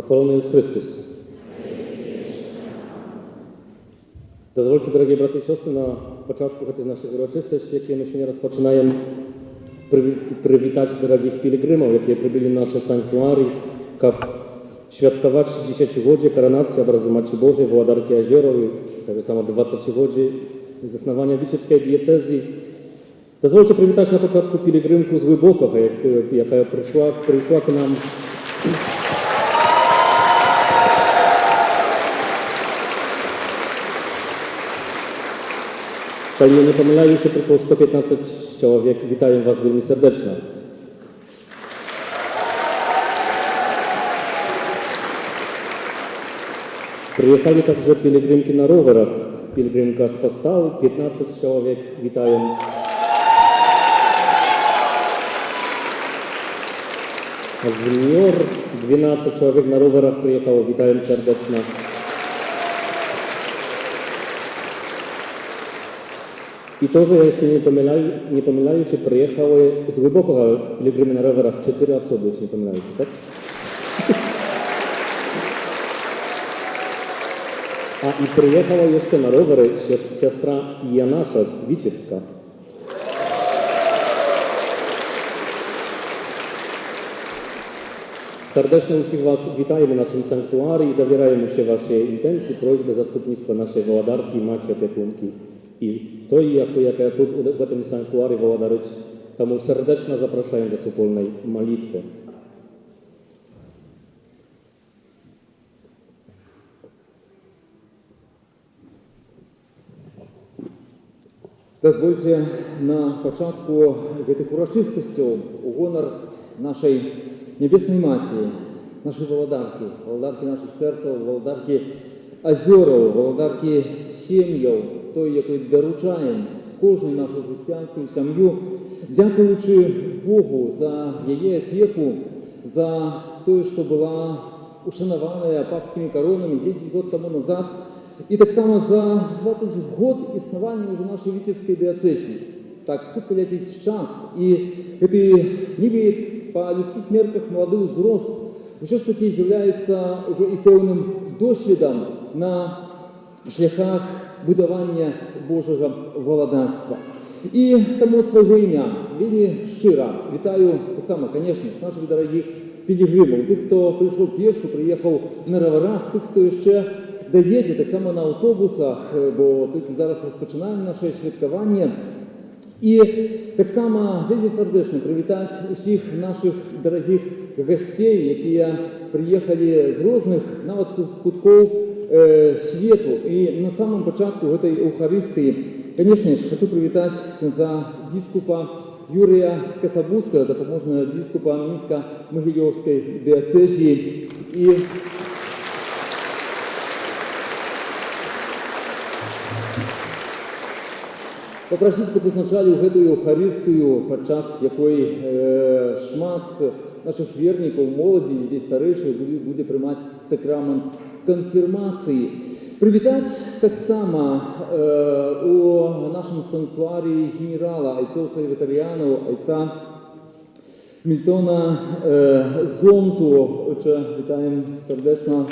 Pochwalony jest Chrystus. Dozwólcie, drogie braty i siostry, na początku tej naszej uroczystości, jakie my się rozpoczynają, przywitać drogich pielgrzymów, jakie przybyli na nasze sanktuary, jak świadkować dzisiaj łodzie koronacji obrazu Matki Bożej, Władarki Jezierowej, także samo 20 łodzi zasnowania Witebskiej diecezji. Dozwólcie przywitać na początku pielgrzymkę z Głębokowa, jaka przyszła k nam Jeżeli nie pomylają się, przyszło 115 człowiek. Witaję Was bardzo serdecznie. Przyjechali także pielgrzymki na rowerach. Pielgrzymka z Postału, 15 człowiek. Witaję. Z Mior 12 człowiek na rowerach przyjechało. Witaję serdecznie. I to, że jeśli nie pomylają się, przyjechały z głębokiego pielgrzymy na rowerach 4 osoby, jeśli nie pomylają się, tak? A i przyjechała jeszcze na rowery siostra Janasza z Wiciebska. Serdecznie wszystkich Was witajemy w naszym sanktuarii i dowierajemy się Waszej intencji, prośby zastupnictwa naszej Wołodarki, Maci opiekunki. I to, jak ja tu w tym sanktuarii Wołodaryć, temu serdecznie zapraszają do wspólnej modlitwy. Дозвольте на початку этих урочистостей у гонор нашей Небесной Матери, нашей Володарки, Володарки наших серців, Володарки озеров, Володарки сім'їв, той, який доручаємо кожну нашу християнську сім'ю, дякуючи Богу за її опіку, за те, що була ушанована папськими коронами 10 років тому назад, і так само за 20 років існування уже нашої Витебської дієцезії. Так, хутко летить час, і це ніби по людських мерках молодий узрост все ж таки з'являється вже і певним досвідом на шляхах будування Божого володарства. І тому свого ім'я вельми щиро вітаю так само, звісно ж, наших дорогих пілігримів, тих, хто прийшов пішу, приїхав на роверах, тих, хто ще доїде так само на автобусах, бо тільки зараз розпочинаємо наше святкування. І так само вельми сердечно привітати усіх наших дорогих гостей, які приїхали з різних навіть кутків світу. І на самому початку цієї Евхаристії, звісно ж, хочу привітати князя біскупа Юрія Касабуцького, допоможного біскупа Мінсько-Могилівської дієцезії. І попросить, щоб узначали в эту Евхаристію, подчас якої шмат наших вірників, молоді, людей старіших буде приймати сакрамент конфірмації. Привітати так само у нашому санктуарії генерала, айцов Сальватаріану, айця Мільтона Зонту. Отже, вітаємо сердечно.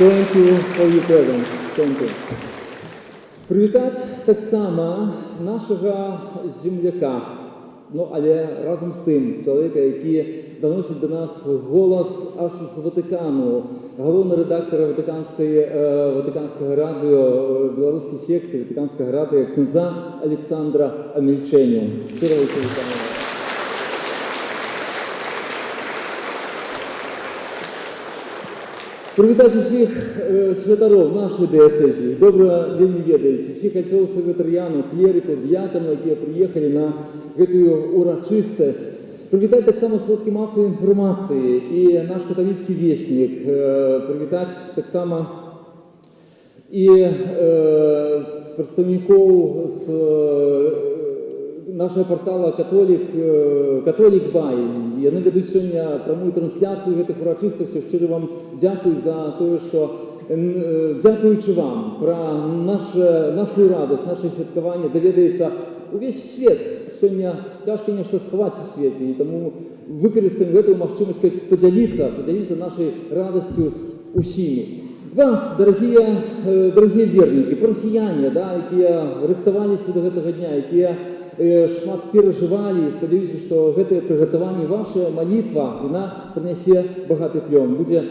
Thank you for your presence. Thank you. Привітати так само нашого земляка, ну, але разом з тим чоловіка, який доносить до нас голос аж з Ватикану, головного редактора Ватиканського радіо, білоруської секції Ватиканського радіо, князя Олександра Амельченю. Щиро вітаємо. Привітати всіх святарів нашої дієцезії, добре вельми ведаєте, всіх отців Сальватаріану, клериків, діаконів, які приїхали на цю урочистость. Привітати так само сродки масової інформації і наш католицький вісник. Привітати так само і з представників з нашого портала Католік Бай. Яны ведуть сьогодні пряму трансляцію цих урочистостей. Щиро вам дякую за те, що, дякуючи вам, про нашу радость, наше святкування довідається увесь світ. Сьогодні тяжко нечто сховати у світі, і тому використаємо цю можливість поділитися нашою радістю з усіми. Вас, дорогі вірники, парафіяни, да, які рихтувалися до цього дня, які шмат переживали, і сподіваюся, що це приготування, ваша молитва, вона принесе багатий плон, буде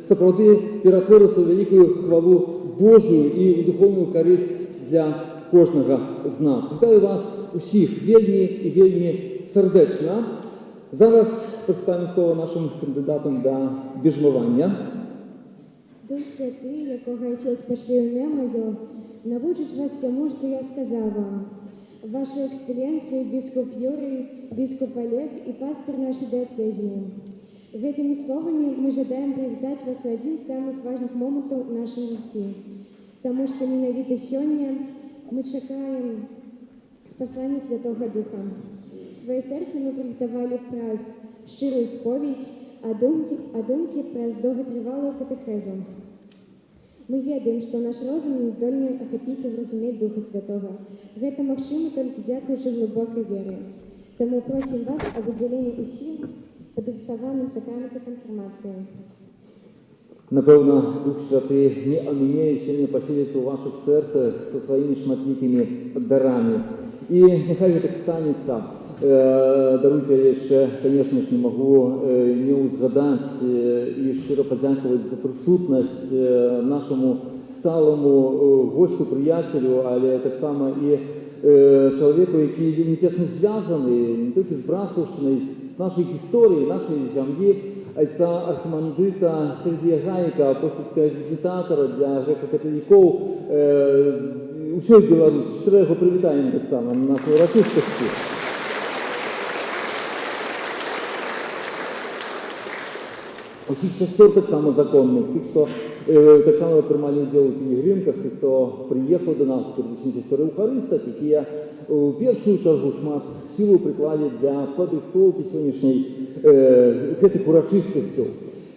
справді перетворитися у велику хвалу Божу і у духовну користь для кожного з нас. Вітаю вас усіх вельми і вельми сердечно. Зараз представимо слово нашим кандидатам до біжмування. Дух Святий, якого Отець пошле в ім'я Моє, навчить вас всьому, що я сказав вам. Ваша Экселленция, біскуп Юрий, біскуп Олег и пастор нашей диецезии. Этими словами мы жадаем привітати вас у один из самых важных моментов в нашем житті, тому що менавіта сьогодні ми чекаємо спаслання Святого Духа. Своє серце ми приготували праз щиру сповідь, а думки праз довготривалу катехезу. Мы ведаем, што наш розум не здольны ахапіць і зразумець Духа Святога. Гэта магчыма толькі дзякуючы глыбокай веры. Таму просім вас аб удзяленні ўсім падрыхтаваным сакраменту канфірмацыі. Напевно, Дух Святий не оніміє, ще не поселиться у ваших серцях зі своїми шматлікими дарами. І нехай так станеться. Даруйте, я ще, звісно ж, не можу не узгадати і щиро подякувати за присутність нашому сталому гостю, приятелю, але так само і чоловіку, який вельми тісно зв'язаний не тільки з Братславщиною, з нашої історії, нашої землі, отця архімандрита Сергія Гаїка, апостольського візитатора для греко-католиків усієї Білорусі. Щиро його привітаємо так само на нашій урочистості. Усіх сестер так само законних, тих, хто так само приймали уділ у пілігримках, тих, хто приїхав до нас, передусім сестер Евхаристок, які в першу чергу шмат силу прикладять для підготовки сьогоднішньої цих урочистостей.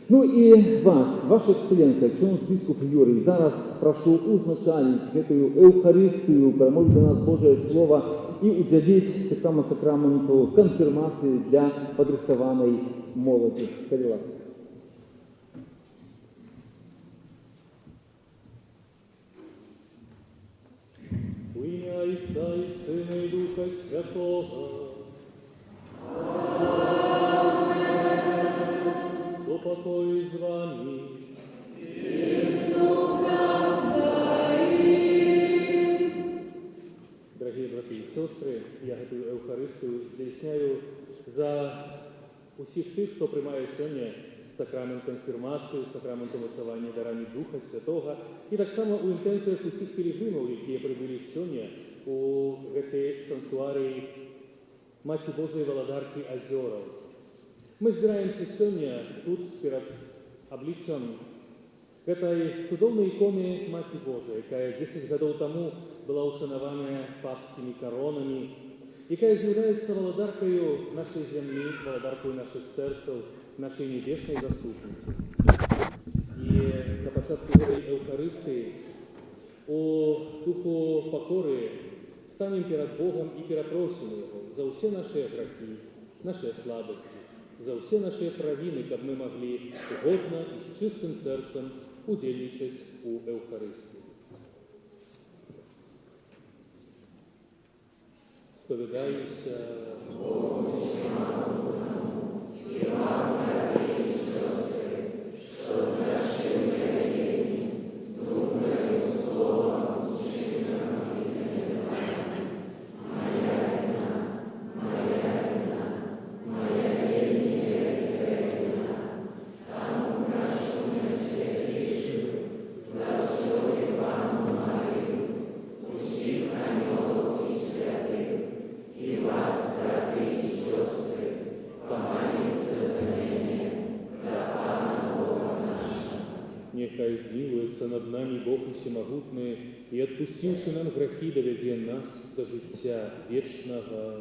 Ну і вас, ваша екселенція, архієпископ Юрій, зараз прошу узначалити цю Евхаристію, промовити до нас Боже Слово і уділити так само сакраменту конфірмації для підготованої молоді. Хай ласка. У ім'я Отця і Сина і Духа Святого. Супокой з вами. Дорогі брати і сестри, я эту Евхаристію здійсняю за усіх тих, хто приймає сьогодні сакрамент конфірмації, сакрамент умацування дарами Духа Святого, і так само у інтенціях усіх пілігримів, які прибули сьогодні у гэтай санктуарії Маті Божої Володарки Азоров. Ми збираємося сьогодні тут перед обличчям этой цудовной иконы Маті Божией, яка 10 годов тому была ушанована папскими коронами, яка з'являється володаркою нашої землі, володаркою наших серців, нашої небесної заступниці. І на початку этой Евхаристії у духу покори станем перед Богом і перепросимо Його за усі наші грехи, наші слабості, за усі наші провини, щоб ми могли угодно і з чистим серцем удільничать у Евхаристії. Сповідаюся Нехай змилується над нами Бог Усемогутний і, відпустивши нам грехи, доведе нас до життя вічного.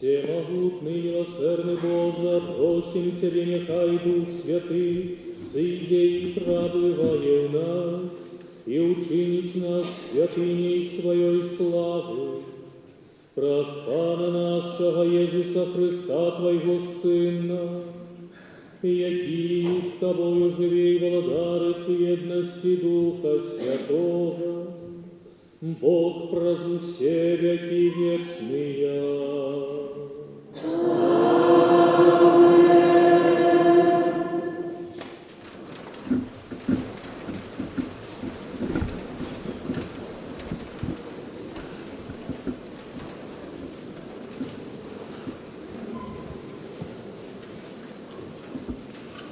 Всемогутный, милосердный Боже, просим Тебе, нехай Дух Святый сыде и пробывая в нас, и учинить нас святыней Своей славы. Проспана нашего Иисуса Христа, Твоего Сына, який с Тобою живей владарец едности Духа Святого, Бог праздну все веки вечные.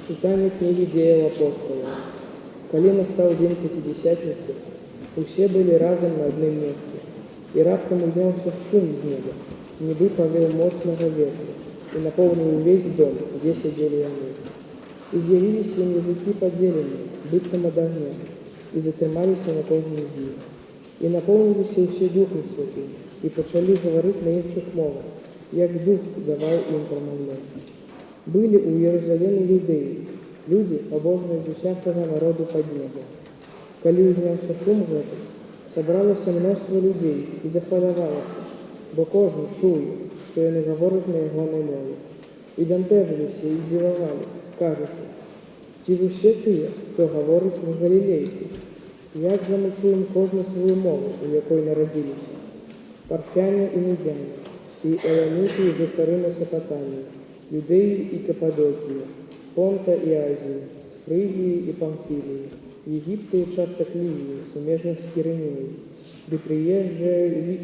Читание книги Деял апостолов. Коли настал день Пятидесятницы, все были разом на одном месте, и раптом узнялся шум из неба, небы повел мощного ветра, и наполнил весь дом, где сидели они. Изъявились им языки поделенные, быцем от огня, и затримались на кожном из них. И наполнились все Духом Святым, и почали говорить на інших мовах, як Дух давал им промовлять. Были у Иерусалима юдеи, люди, побожные из всякого народу под небом. Коли узнявся шум этот, собралося множество людей і захвалявалося, бо кожен чує, що вони говорять на його мові. І бентежилися, і дивували, кажучи, ті ж усі ті, хто говорить в Галілейці, як же ми чуємо кожну свою мову, у якої народилися? Парфяне і медяне, і еламіти, і жителі Месопотамії, Юдеї і Каппадокії, Понта і Азії, Фригії і Памфилии, Египта и часток Ливии, сумежных с Киренией, где приезжие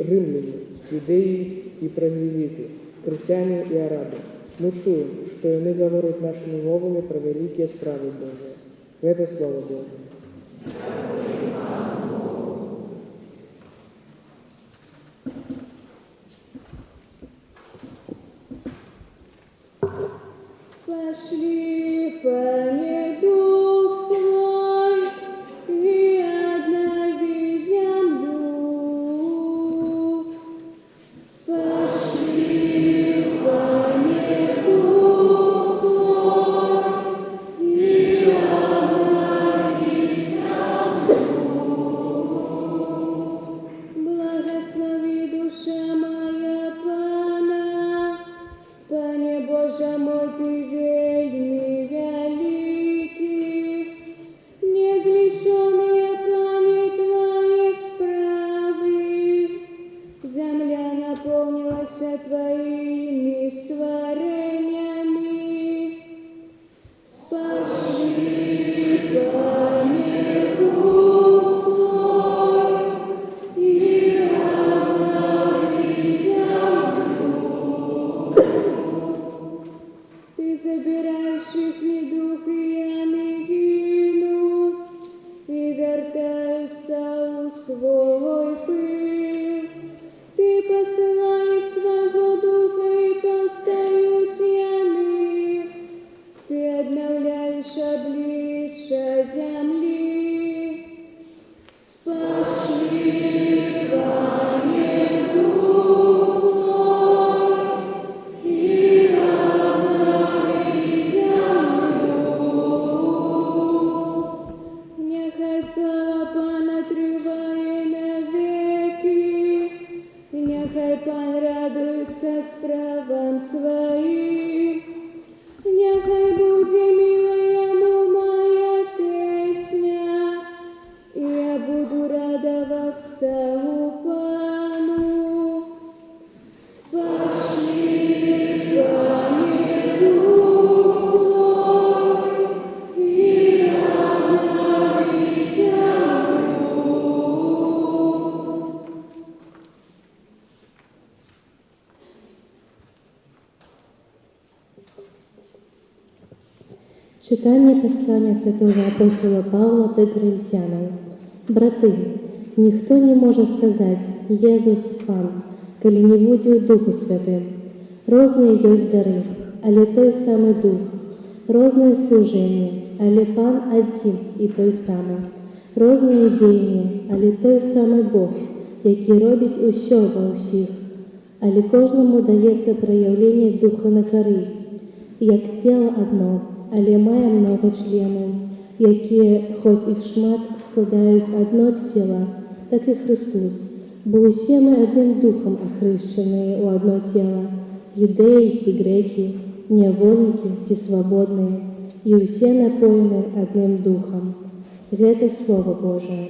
римляне, юдеи и прозелиты, критяне и арабы. Мы чуем, что они говорят нашими мовами про великие справы Божие. Это Слово Божие. Спошли, Пане, Дух свой, и обнови землю. Спошли, Пане, Дух свой, и обнови землю. Благослови, душа моя, Пана, Пане Боже мой, Ты вельми великий, незліченые, Пане, Твои справы. Земля наполнилась Твоими створениями. Спошли, Пане, Дух свой, и обнови землю. Ты забираешь их недух, и они гинут, и вертаются у свой пыл. Ты посылаешь своего духа, и повстают яны. Ты обновляешь обличье земли. Спошли, Пане, Дух свой, и обнови землю. Нехай слава Пана триває навеки, нехай Пан радується справам своїм, нехай буде мила йому моя песня, і я буду радоваться у Пану. Спошли, Пане, Дух свой, и обнови землю. Читання послання святого апостола Павла до Коринтянам. Брати, ніхто не може сказати «Єсус Пан», коли не буде у Духу Святим. Розні есть дари, але той самий Дух. Розне служення, але Пан один і той самий. Розне діяння, але той самий Бог, який робить усьо во всіх. але кожному дається проявлення Духа на користь, як тіло одно, але має много членів, які, хоч їх шмат, складають одно тіло, так і Христос. Бо усі ми одним Духом охрещені у одно тіло, юдеї ті греки, невольники ті свободні, і усі напоєні одним Духом. Це Слово Божие.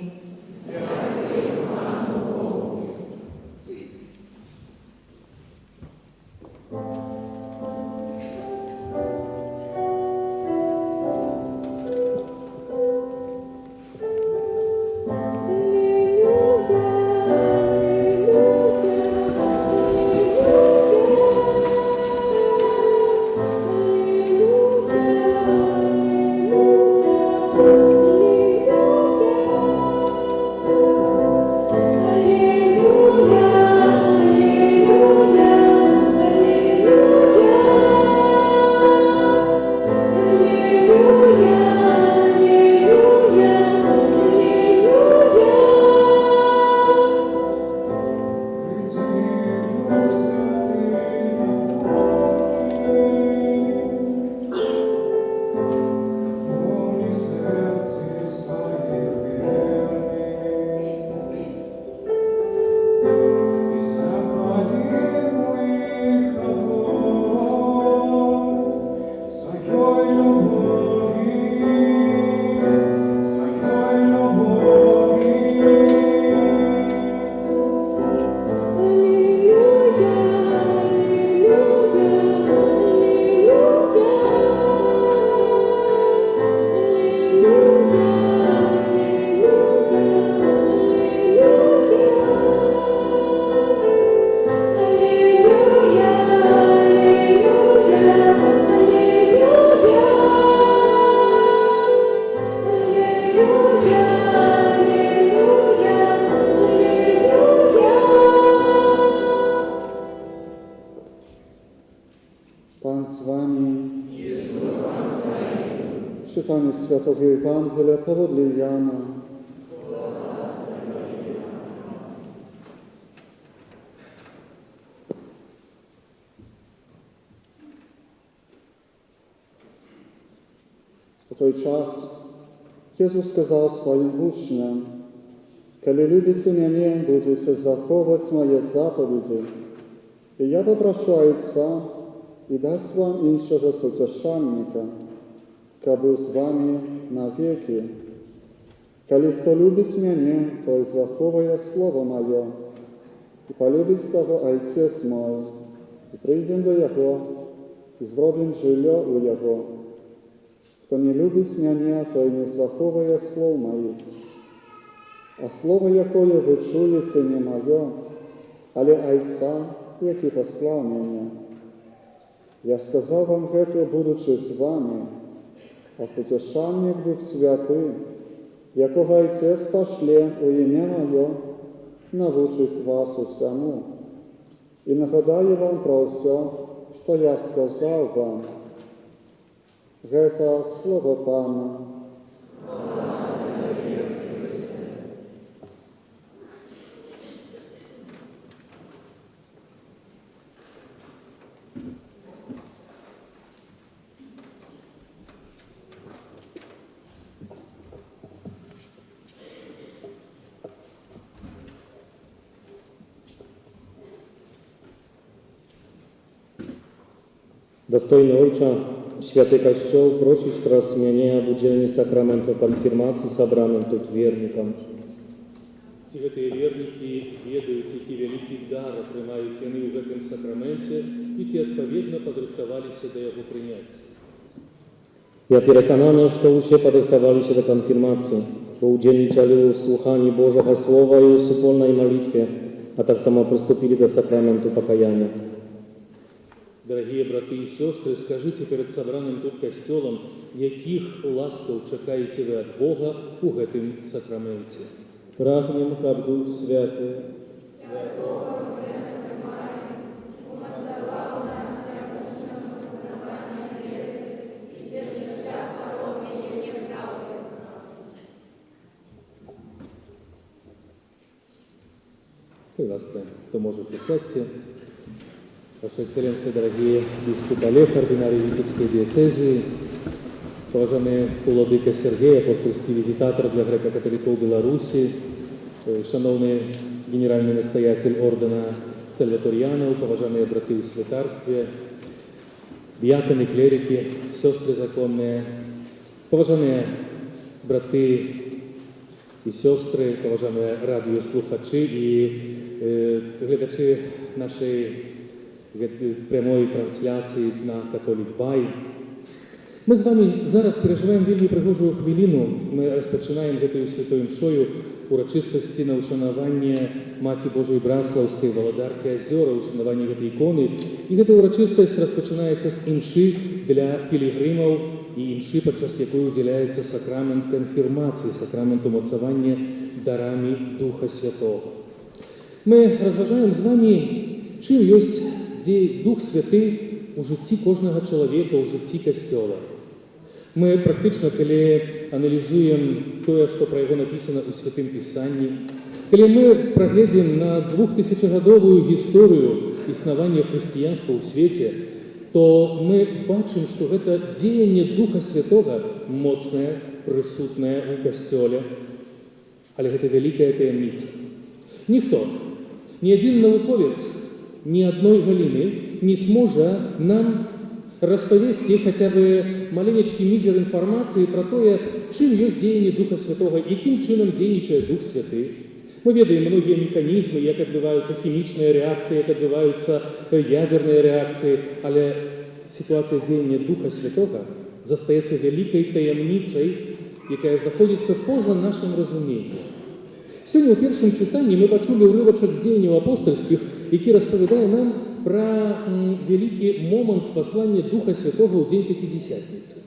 Pan z wami. Czytanie Świętego Ewangelia powodli Jana. W той час Jezus сказал своим учням: «Коли любите меня, будете заховывать мои заповеди, и я попрошу Отца, и даст вам іншого сутешальника, кабы с вами навеки. Коли кто любит меня, то заховує слово мое, и полюбить того Отец мой, и прийдем до Його, и зробим жилье у Його. Хто не любить меня, той не заховує слов моїх. А слово, якое ви чуєте, не моє, але Отця, який послав мене. Я сказав вам это, будучи з вами, а сутешальник Дух Святий, якого Отець пошле у ім'я Моє, научить вас усьому, і нагадаю вам про все, що я сказав вам. Это слово Пана. Dostojny Ojcze, Święty Kościół, prosić teraz mnie об udzieleniu sakramentu konfirmacji sabranym tu wiernikom. Ці гэтыя вернікі ведаюць, які вялікі дар атрымаюць яны ў гэтым сакраменце і ці адпаведна падрыхтаваліся да яго прыняцця. Ja переконany, że usie podrychtowali się do konfirmacji, bo udzielicieli słuchani Bożego Słowa i u wspólnej modlitwie, a tak samo przystąpili do sakramentu покаяния. Дорогие браты и сестры, скажите перед собраным тут костелом, яких ласкаў чакаеце вы ад Бога у гэтым сакраменце. Прагнем, как Дух Святый, Будь ласка, то можете сядьте. Ваша Экселленция, дорогие бископ Олег, ординарий Витебской диецезии, поважанный владыка Сергей, апостольский визитатор для греко-католиков Беларуси, шановный генеральный настоятель ордена Сальваторианов, поважанные браты в святарстве, диаконы, клерики, сестры законные, поважанные браты і сестри, поважані радіослухачі і глядачі нашої прямої трансляції на Католік Бай. Ми з вами зараз переживаємо вельми пригожу хвилину. Ми розпочинаємо гэтую святою мшою урочистості на ушанування Маці Божої Браславської Володарки Азёра, ушанування гэтай ікони. І гэта урочистость розпочинається з імши для пілігримів і імши, падчас якої уділяється сакрамент конфірмації, сакрамент умацування дарами Духа Святого. Ми розважаємо з вами, чим є Дух Святий у житті кожного чоловіка, у житті Костьола. Мы практично, коли анализуем то, что про его написано у Святым Писании, коли мы проглядим на 2000-годовую историю існування християнства у свете, то мы бачим, что это деяние Духа Святого моцное, присутное у Костёле, але это великая таємниця. Ніхто, ні один науковець, ні одной галины не сможет нам расповести хотя бы маленечкий мизер информации про то, чим є діяння Духа Святого, яким чином діє Дух Святий. Ми ведаємо многие механизмы, як відбуваються хімічні реакції, як відбуваються ядерні реакції, але ситуація діяння Духа Святого застається великою таємницею, яка знаходиться поза нашим розумінням. Сьогодні у першому читанні ми почули уривочок з діянь апостольських, який розповідає нам про великий момент спаслания Духа Святого в день Пятидесятницы.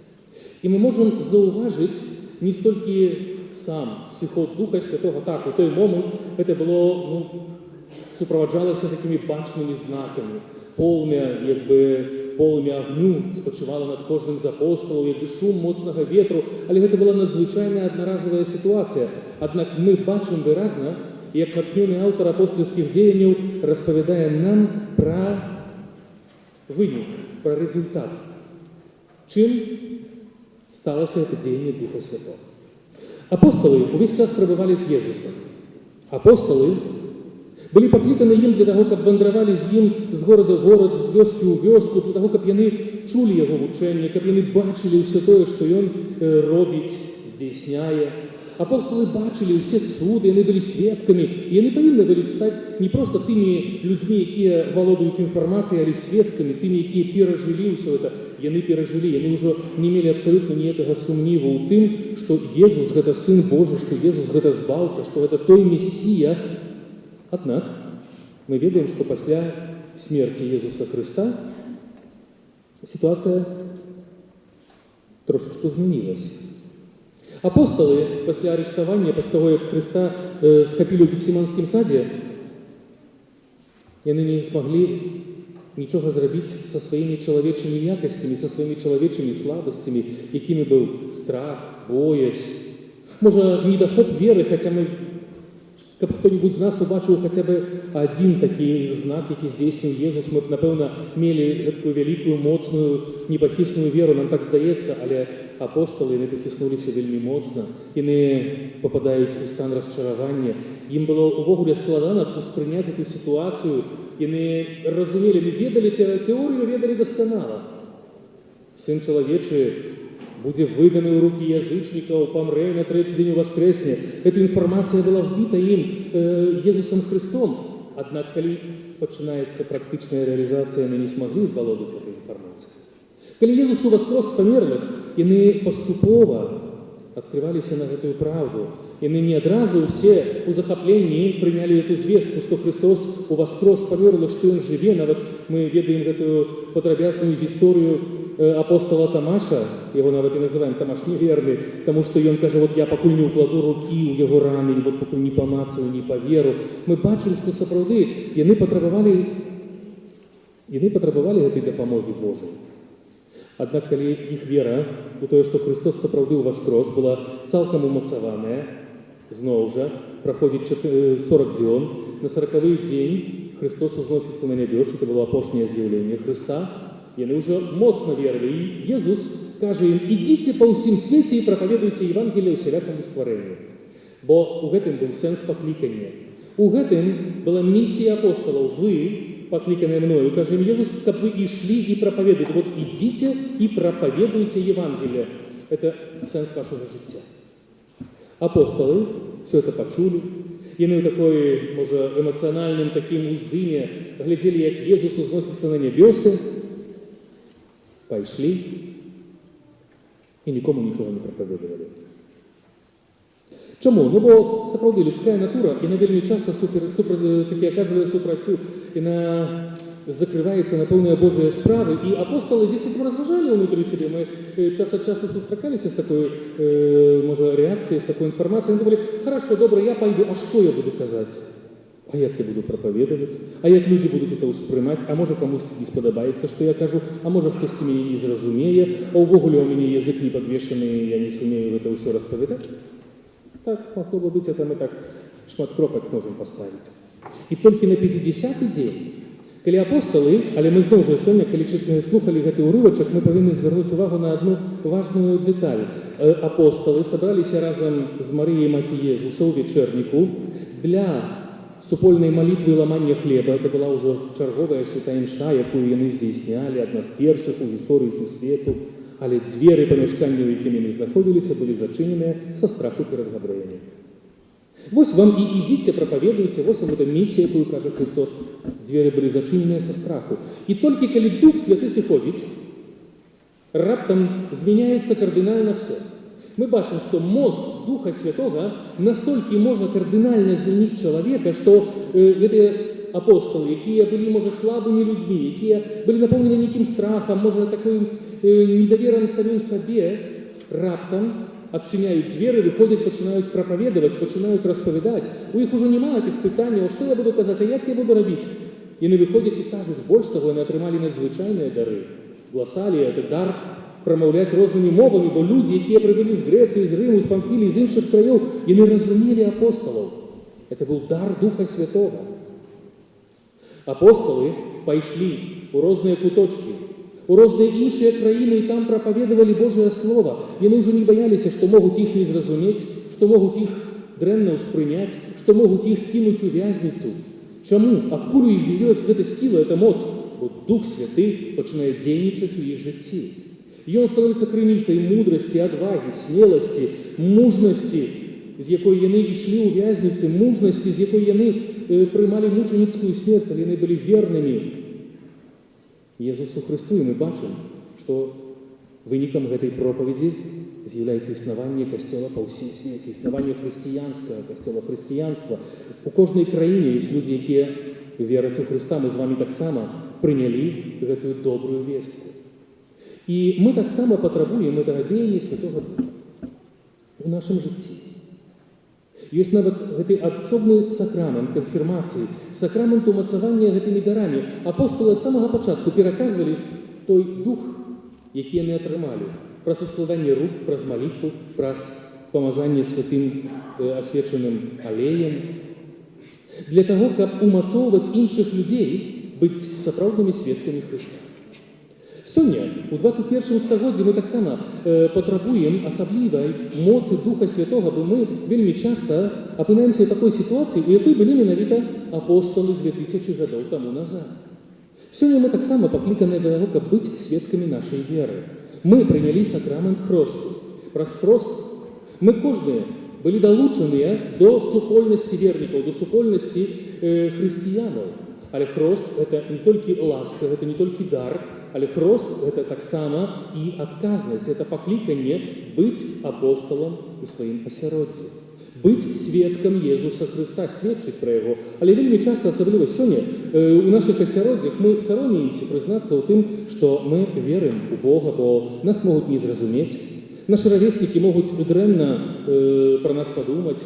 И мы можем зауважить не столько сам сиход Духа Святого, так, у той момент это было, супроводжалось такими бачными знаками, полымя огню спочивало над кожним з апостолів, якби шум моцного ветру, але это была надзвичайна одноразовая ситуація. Однак ми бачимо виразно, як натхнений автор апостольських діянь розповідає нам про винік, про результат. Чим сталося це діяння Духа Святого? Апостоли увесь час перебували з Єсусом. Апостоли были покликаны им для того, как вандровали з ним з города в город, з вёски у вёску, для того, как яны чули его учение, как яны бачили все то, что он робить, здійсняє. Апостолы бачили все цуды, они были свидками, и они повинны были стать не просто теми людьми, які володують інформацією, але свидками, теми, які пережили все это. И они пережили, они уже не имели абсолютно ніякого сумніву у тим, що Єсус – это Сын Божий, що Єсус – это Збавця, що это той Мессия. Однак мы ведаем, что после смерти Иисуса Христа ситуация трошечку змінилась. Апостоли после арештования, после того, как Христа схопили в Гефсиманском саде, они не смогли нічого зробити со своїми чоловічими якостями, со своїми чоловічими слабостями, якими був страх, боязнь, може, недохоп віри, хоча ми, як хто-нибудь з нас убачив хоча б один такий знак, який здійснив Єсус, ми б, напевно, мали таку велику, моцну, непохисну віру, нам так здається, але апостоли не похиснулися вельми моцно і не попадають у стан розчарування. Їм було увогуле складано усприйняти цю ситуацію, і не розуміли, не ведали теорію, ведали досконало. Син чоловічий буде виданий у руки язичників, помре на третій день воскресне. Ця інформація була вбита їм Єсусом Христом. Однак, коли починається практична реалізація, вони не змогли зволодити цю інформацію. Коли Єсус воскрес з померлих, вони поступово відкривалися на цю правду. И не одразу все у захоплении приняли эту звестку, что Христос воскрес з померлых, что Он живе. Навіть ми ведаємо эту подробязную историю апостола Томаша, его навіть і називаємо Томаш неверний, тому що він каже, вот я покуль не укладу руки у його рани, вот покуль не помацаю, не повіру. Ми бачимо, що справді вони потребували этой допомоги Божої. Однак, коли їх віра у те, що Христос справді воскрес, була цілком умацована, знову ж проходить 40 днів, на 40-й день Христос узносится на небес, это было апошнее з'явление Христа, и они уже моцно верили. И Иисус каже им: «Идите по всем свете и проповедуйте Евангелие усялякому створению». Бо у гэтым был сенс покликания. У гэтым была миссия апостолов. Вы, покликанные мною, каже им Иисус, как вы и шли и проповедуйте. Вот идите и проповедуйте Евангелие. Это сенс вашего життя. Апостолы все это почули. И на такой, может, эмоциональным таким уздыме глядели, как Иисус узносится на небесы, пошли и никому ничего не проповедовали. Чому? Ну, бо, сапраўды, людская натура, яна вельмі часто такі оказывае супрацю, яна закрываецца на пэўныя Божыя справы, і апостолы здесь этим разважалі внутри себе. Мы час от часу сустракаліся з такой, може, реакцией, з такой информацией. Они говорили: хорошо, добре, я пойду, а что я буду казать? А як я буду проповедовать? А як люди будут это успрымаць? А може комусь не сподобається, что я кажу? А може хтось мене не зразумее? А увогуле у меня язык не подвешенный, я не сумею это все расповедать? Так, могло бы быть, это мы так шмат кропок можем поставить. И только на 50-й день, калі апостолы, але мы зноў жа сёння, калі слухали гэты ўрывачак, мы павінны звярнуць увагу на одну важную деталь. Апостолы сабраліся разам з Марыяй маці Езуса ў вечерніку для супольнай малітвы ламання хлеба. Это была ўжо чарговая святая імша, якую яны здзейснялі, адна з першых у гісторыі сусвету, але дзверы памяшкання, у якім яны знаходзіліся, былі зачыненыя са страху перад габрэямі. Вось вам и идите, проповедуйте, вот вам эта миссия, якую каже Христос. Двери были зачинены со страху. И только когда Дух Святый сыходит, раптом зменяется кардинально все. Мы бачим, что моц Духа Святого настолько можно кардинально изменить человека, что эти апостолы, которые были, может, слабыми людьми, которые были наполнены неким страхом, может, таким недоверием самим себе, раптом отчиняют двери, выходят, начинают проповедовать, начинают расповедать. У них уже немає тих питань, что я буду казать, а як я буду робить? И они выходят и кажут, больше того, они отримали надзвичайные дары. Гласали этот дар промовлять разными мовами, бо люди, которые прибыли из Греции, из Рима, из Памфилии, из інших краев, и они разумели апостолов. Это был дар Духа Святого. Апостолы пошли в разные куточки, у разные іншие краины, и там проповедовали Божие Слово. И они уже не боялись, что могут их не зразуметь, что могут их дрэнно успрынять, что могут их кинуть у вязницу. Чему? Откуда их з'явилась эта сила, эта моц? Вот Дух Святый начинает дейничать у их житті. И он становится крыницей мудрости, отваги, смелости, мужности, з якой яны ішли у вязницы, мужности, з якой яны приймали мученицкую смерть, але яны были верными Езусу Христу, и мы бачим, что выником этой проповеди з'является існування костела по всей свете, існування християнского костела, християнства. У кожной краине есть люди, которые верят у Христа. Мы с вами так само приняли эту добрую вестку. И мы так само потребуем этого деяния Святого Духа в нашем житті. Есть нават гэты асобны сакрамент конфирмации, сакрамент умацавання гэтымі дарамі. Апостолы от самого пачатку пераказвалі той дух, які яны атрымалі. Праз складанне рук, праз молитву, праз помазанне святым освяченным алеем. Для того, каб умацоўваць іншых людей, быць сапраўднымі сведкамі Христа. Сёння, у 21 стагоддзі, мы таксама патрабуем асаблівай моцы Духа Святого, бо мы вельмі часта апынаемся ў такой сітуацыі, у якой былі менавіта апостолы 2000 гадоў таму назад. Сёння мы таксама пакліканыя да таго, каб быць сведкамі нашай веры. Мы прынялі сакрамент хросту. Праз хрост мы кожныя былі далучаныя до супольнасці вернікаў, до супольнасці хрысціянаў. Але хрост – это не толькі ласка, это не толькі дар, але хрост – это таксама і адказнасць, это пакліканне быць апостолам у сваім асяроддзі. Быць сведкам Езуса Христа, сведчыць пра яго. Але вельмі часта, асабліва сёння, у нашых асяроддзях мы саромеемся прызнацца ў тым, што мы верым у Бога, бо нас могуць не зразумець. Наши ровеснікі могуць дрэнна пра нас падумаць.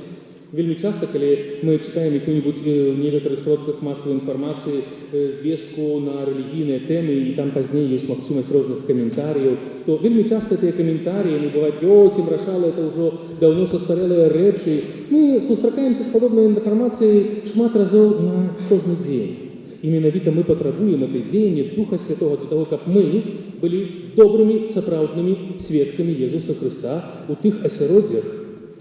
Вельмі часта, калі мы читаем какую-нибудь в некоторых сродках массовой информации звестку на религийные темы, и там позднее есть магчимость разных комментариев, то вельмі часто эти комментарии, они бывают, тем рашало, это уже давно состарелые речи. Мы сустракаемся с подобной информацией шмат разов на кожный день. І менавіта мы патрабуем этой дзеяння Духа Святого для того, каб мы былі добрымі сапраўднымі сведкамі Езуса Христа у тых асяроддзях,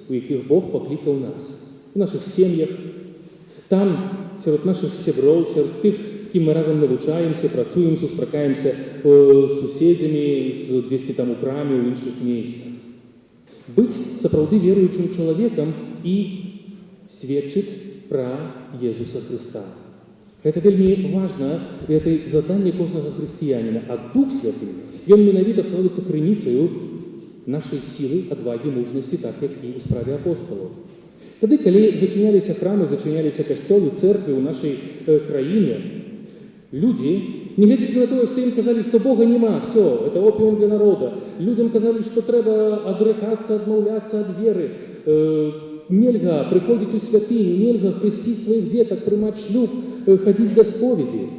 у якіх Бог паклікаў нас, у нашых сем'ях, там, сярод нашых сяброў, сярод тых, з кім мы разам навучаемся, працуем, сустракаемся з суседзямі, дзесьці там у краме, у іншых месцах. Быць сапраўды веруючым чалавекам і сведчыць пра Езуса Христа. Гэта вельмі важна, гэта заданне кожнага хрысціяніна. А Дух Святы, ён менавіта становіцца крыніцаю нашай сілы, адвагі, мужнасці, так як і ў справе апосталаў. Тады, калі зачыняліся храмы, зачыняліся касцёлы, цэрквы ў нашай краіне, людзі, негледзячы на тое, што ім казалі, што Бога няма, все, это опіум для народа. Людзям казалі, што трэба адракацца, адмаўляцца ад веры, нельга прыходзіць у святыню, нельга хрысціць сваіх дзетак, прымаць шлюб, хадзіць да споведзі.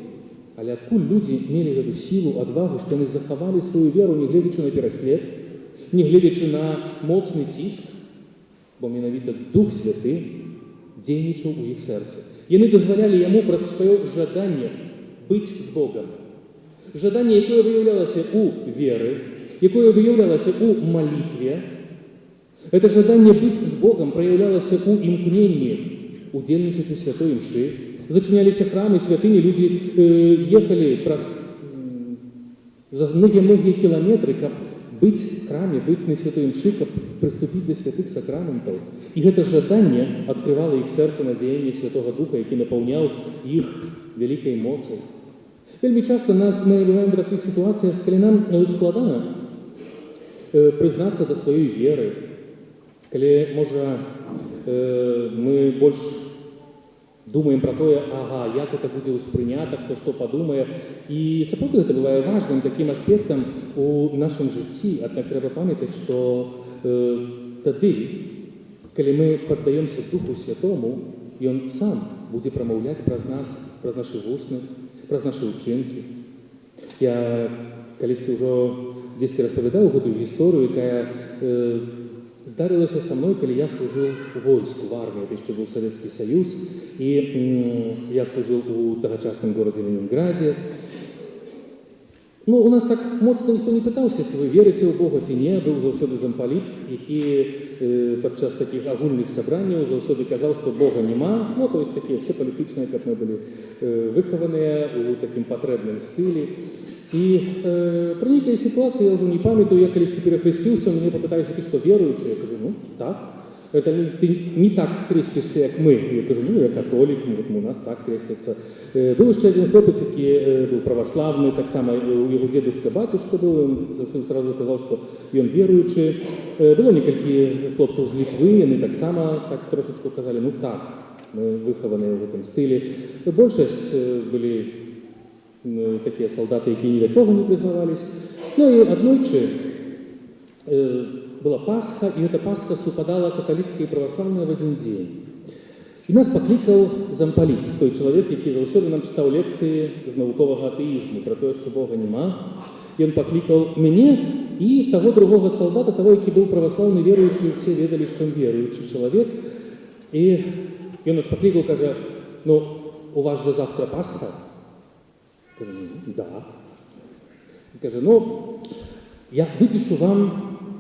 Але адкуль людзі мелі гэту сілу, адвагу, што яны захавалі сваю веру, негледзячы на пераслед, негледзячы на моцны ціск, бо менавіта Дух Святы дзейнічаў у іх сэрцы. Яны дазвалялі яму праз сваё жаданне быць з Богам. Жаданне, якое выяўлялася ў веры, якое выяўлялася ў малітве, это жаданне быць з Богам праяўлялася ў імкненні удзельнічаць у святой імшы. Зачыняліся храмы, святыні, людзі ехалі праз за многія кіламетры, каб быць в храме, быць на святой імшы, каб прыступіць да святых сакраментаў. І гэта жаданне адкрывала іх сэрца на дзеянне Святога Духа, які напаўняў іх вялікай моцай. Вельмі часта мы бываем в такіх сітуацыях, калі нам складана прызнацца да сваёй веры, калі, можа, мы больш думаем пра тое, як это будзе ўспрынята, хто што падумае. І сапраўды гэта бывае важным такім аспектам у нашым жыцці. Аднак трэба памятаць, што тады, калі мы паддаёмся Духу Святому, Ён сам будзе прамаўляць праз нас, праз нашы вусны, праз нашы ўчынкі. Я калісьці ўжо дзесьці распавядаў гэтую гісторыю, якая здарылася са мной, калі я служыў у войску, в арміі, яшчэ быў Савецкі Саюз, і я служыў у тагачасным горадзе Ленінграде. Ну, у нас так моцна ніхто не пытаўся, ці вы верыце ў Бога, ці не. Быў заўсёды зампаліт, які падчас такіх агульных сабранняў заўсёды казаў, што Бога няма. Ну, то есть такія все палітычныя, каб мы былі выхаваныя у такім патрэбным стылі. І пры нейкай сітуацыі, я ўжо не памятаю, я калісьці перахрысціўся, мяне папыталіся, ты што, веруючы? Я кажу, ну, так. Это ты не так хрысцішся, як мы. Я кажу, ну, я католік, у нас так хрысцяцца. Быў яшчэ адзін хлопец, які быў праваславны, таксама у яго дзедушка бацюшка быў, ён сразу казаў, што ён веруючы. Было некалькі хлопцаў з Літвы, яны таксама так трошечку казалі, ну так, мы выхаваныя ў гэтым стылі. Большасць былі такія салдаты, які ні да чого не прызнавались. Ну і аднойчы была Пасха, і эта Пасха супадала каталіцкая і праваслаўная в адзін дзень. І нас паклікаў зампаліт, той чалавек, які заўсёды нам чытаў лекцыі з навуковага атэізму, пра тое, што Бога няма. Ён паклікаў мяне і таго другога салдата, таго, які быў праваслаўны веруючы, і все ведалі, што ён веруючы чалавек. І ён нас паклікаў, кажа, ну, у вас же завтра Пасха? Кажу, да. И кажу, ну, я выпишу вам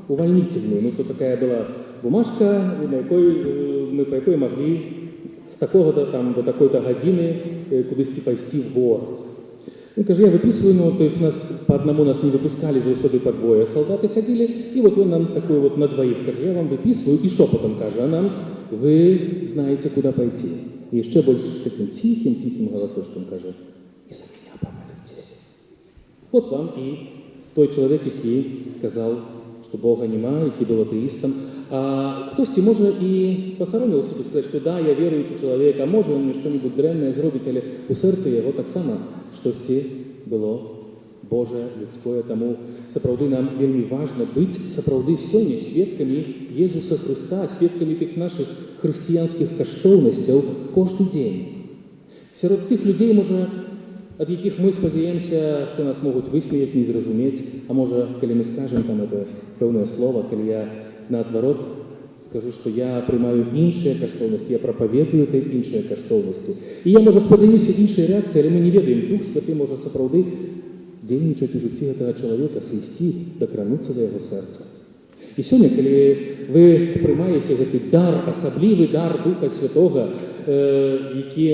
увольнительную. Ну, то такая была бумажка, по якой могли з такого-то там до такой-то гадзіны кудысьці пайсці в город. Он кажа, я выписываю, ну, то есть нас по одному нас не выпускали, заўсёды по двое солдаты ходили, и вот он нам такой вот на двоих, кажа, я вам выписываю, и шепотом кажа, а нам вы знаете, куда пойти. И еще больше таким тихим голосочком кажа, и за меня помолитесь. Вот вам и той человек, який казал, что Бога нема, який был атеистом. А хтосьці можа і пасароміў себе сказаць, што да, я веруючы чалавек, а можа он мне што-небудзь дрэннае зробіць, але у сэрцы яго таксама штосьці было Божае, людское. Таму сапраўды нам вельмі важна быць сапраўды сёння сведкамі Езуса Хрыста, сведкамі тых нашых хрысціянскіх каштоўнасцяў кожны дзень. Сярод тых людзей, можа, ад якіх мы спадзяемся, што нас могуць высмеяць, не зразумець, а можа, калі мы скажам там это пэўнае слова, калі я наадварот скажу, што я прымаю іншыя каштоўнасці, я прапаведую тыя іншыя каштоўнасці. І я, можа, спадзяюся іншай рэакцыі, але мы не ведаем, Дух Святы можа сапраўды дзейнічаць у жыцці гэтага чалавека, сысці, дакрануцца да яго сэрца. І сёння, калі вы прымаеце гэты дар, асаблівы дар Духа Святога, які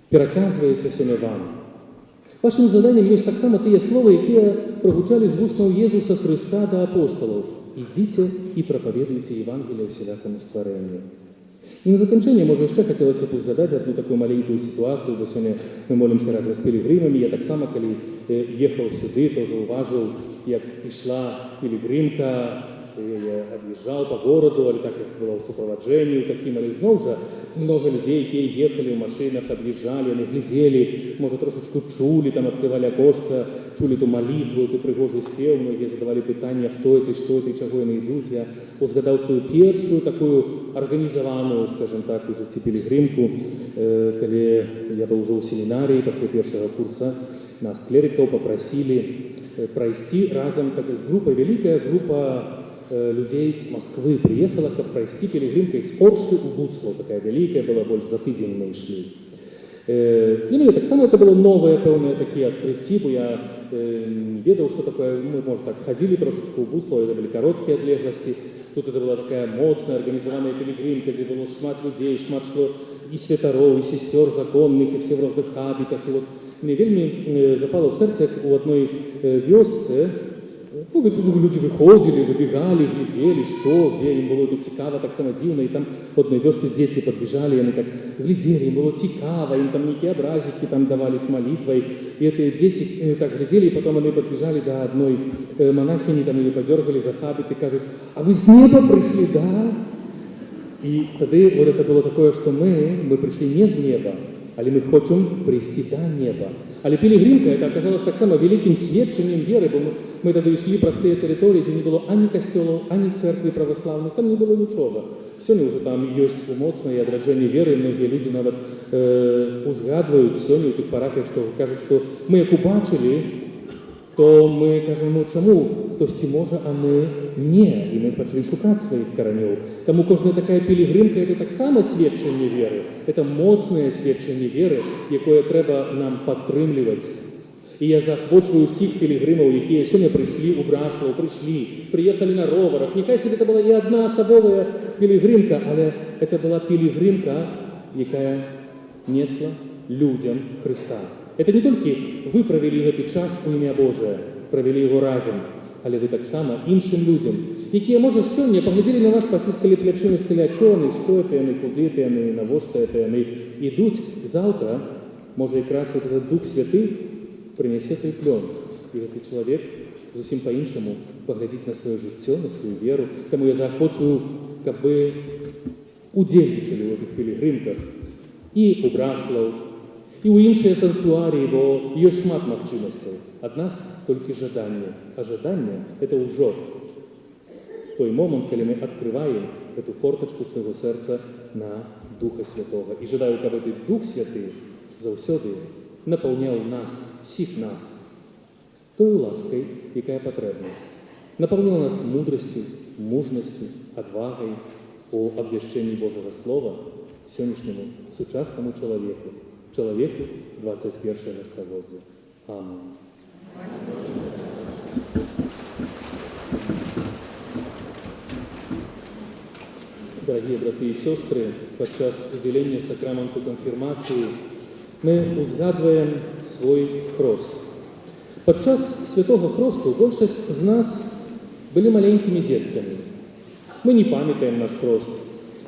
пераказваецца сёння вам, вашым заданнем ёсць таксама тыя словы, якія прагучалі з вуснаў Езуса Хрыста да апосталаў: «Ідзіце і прапаведуйце Евангелие ўсялякаму стварэнню». І на заканчэнне, можа, яшчэ хацелася б узгадаць адну такую маленькую сітуацыю, бо сёння мы молімся разам з пілігрымамі. Я таксама, калі ехаў сюды, то заўважыў, як ішла пілігрымка, я аб'язджаў па гораду, але так як было ў суправаджэнні, такім, але зноў жа много людзей, якія ехалі ў машынах, аб'язджалі, яны глядзелі, можа, трошачку чулі, там адкрывалі акошка, чулі ту малітву, ту прыгожы спеў, многія задавалі пытанне, хто это, што это, і чаго яны ідуць. Я узгадаў сваю першую такую арганізаваную, скажем так, у жыцці пілігрымку, калі я быў ужо ў семінарыі пасля першага курса, нас клерыкаў папрасілі прайсці разам з групай, вялікая група людей з Москвы приехала, каб прайсці пілігрымкай з Оршы ў Буцлаў. Такая вялікая была, больш за тыдзень мы ішлі. Для мяне таксама это было новае, пэўнае такія адкрыцці, бо я не ведаў, што такое. Мы, можа, так хадзілі трошачку ў Буцлаў, это былі кароткія адлегласці. Тут это была такая моцная, арганізаваная пілігрымка, дзе было шмат людзей, шмат што і святароў, і сестёр законных, і все в розных хабітах. І вот мне вельмі запало ў сэрце, як у адной вёсцы, люди выходили, выбегали, глядели, что, где, им было тут цікаво, так само дивно, и там в одной вёске дети подбежали, и они так глядели, им было цікаво, им там некие образики там давали с молитвой, и эти дети так глядели, и потом они подбежали до одной монахини, там ее подергали за хабит и кажут: «А вы с неба пришли, да?» И тогда вот это было такое, что мы пришли не с неба, але мы хочам прыйсці да неба. Але пілігрымка это аказалась таксама вялікім сведчаннем веры, бо мы тады ішлі праз тыя тэрыторыі, дзе не было ані касцёлаў, ані цэрквы праваслаўных, там не было нічога. Сёння ўжо там ёсць моцнае адраджэнне веры, многія людзі нават узгадваюць сёння ў тых парафіях, што кажуць, што мы як убачылі, то мы кажам: «Ну чаму хтосьці можа, а мы не?» І мы пачалі шукаць сваіх каранёў. Таму кожная такая пілігрымка это таксама сведчанне веры. Это моцнае сведчанне веры, якое трэба нам падтрымліваць. І я заахвочваю ўсіх пілігрымаў, якія сёння прыйшлі ў Браслаў, прыехалі на роварах. Няхай сабе это была не адна асабовая пілігрымка, але это была пілігрымка, якая несла людзям Хрыста. Это не толькі вы правялі гэты час у імя Божае, правялі яго разам, але вы таксама іншым людзям, якія, можа, сёння паглядзелі на вас, паціскалі плячымі, сказалі: «А чё яны, што это яны, куды это яны, навошта это яны ідуць?» Заўтра, можа, якраз этот Дух Святы прынясе той плён, і гэты чалавек зусім па-іншаму паглядзіць на сваё жыццё, на сваю веру. Таму я заахвочваю, каб вы удзельнічалі ў гэтых пілігрымках і ў Браслаў, і ў іншыя санктуарыі, бо ёсць шмат магчымасцяў. Ад нас толькі жаданне. А жаданне – это ўжо той момант, калі мы адкрываем эту фортачку свайго сэрца на Духа Святога. І жадаю, каб гэты Дух Святы заўсёды напаўняў нас, всіх нас, з тою ласкай, якая патрэбна. Напаўняў нас мудрасцю, мужнасцю, адвагай у абвяшчэнні Божага Слова сённяшняму сучаснаму чалавеку, чалавеку 21-го стагоддзя. Аминь. Дорогие браты и сестры, подчас уделения сакраменту конфирмации мы узгадываем свой хрост. Подчас святого хросту большасць з нас былі маленькімі дзеткамі. Мы не памятаем наш хрост,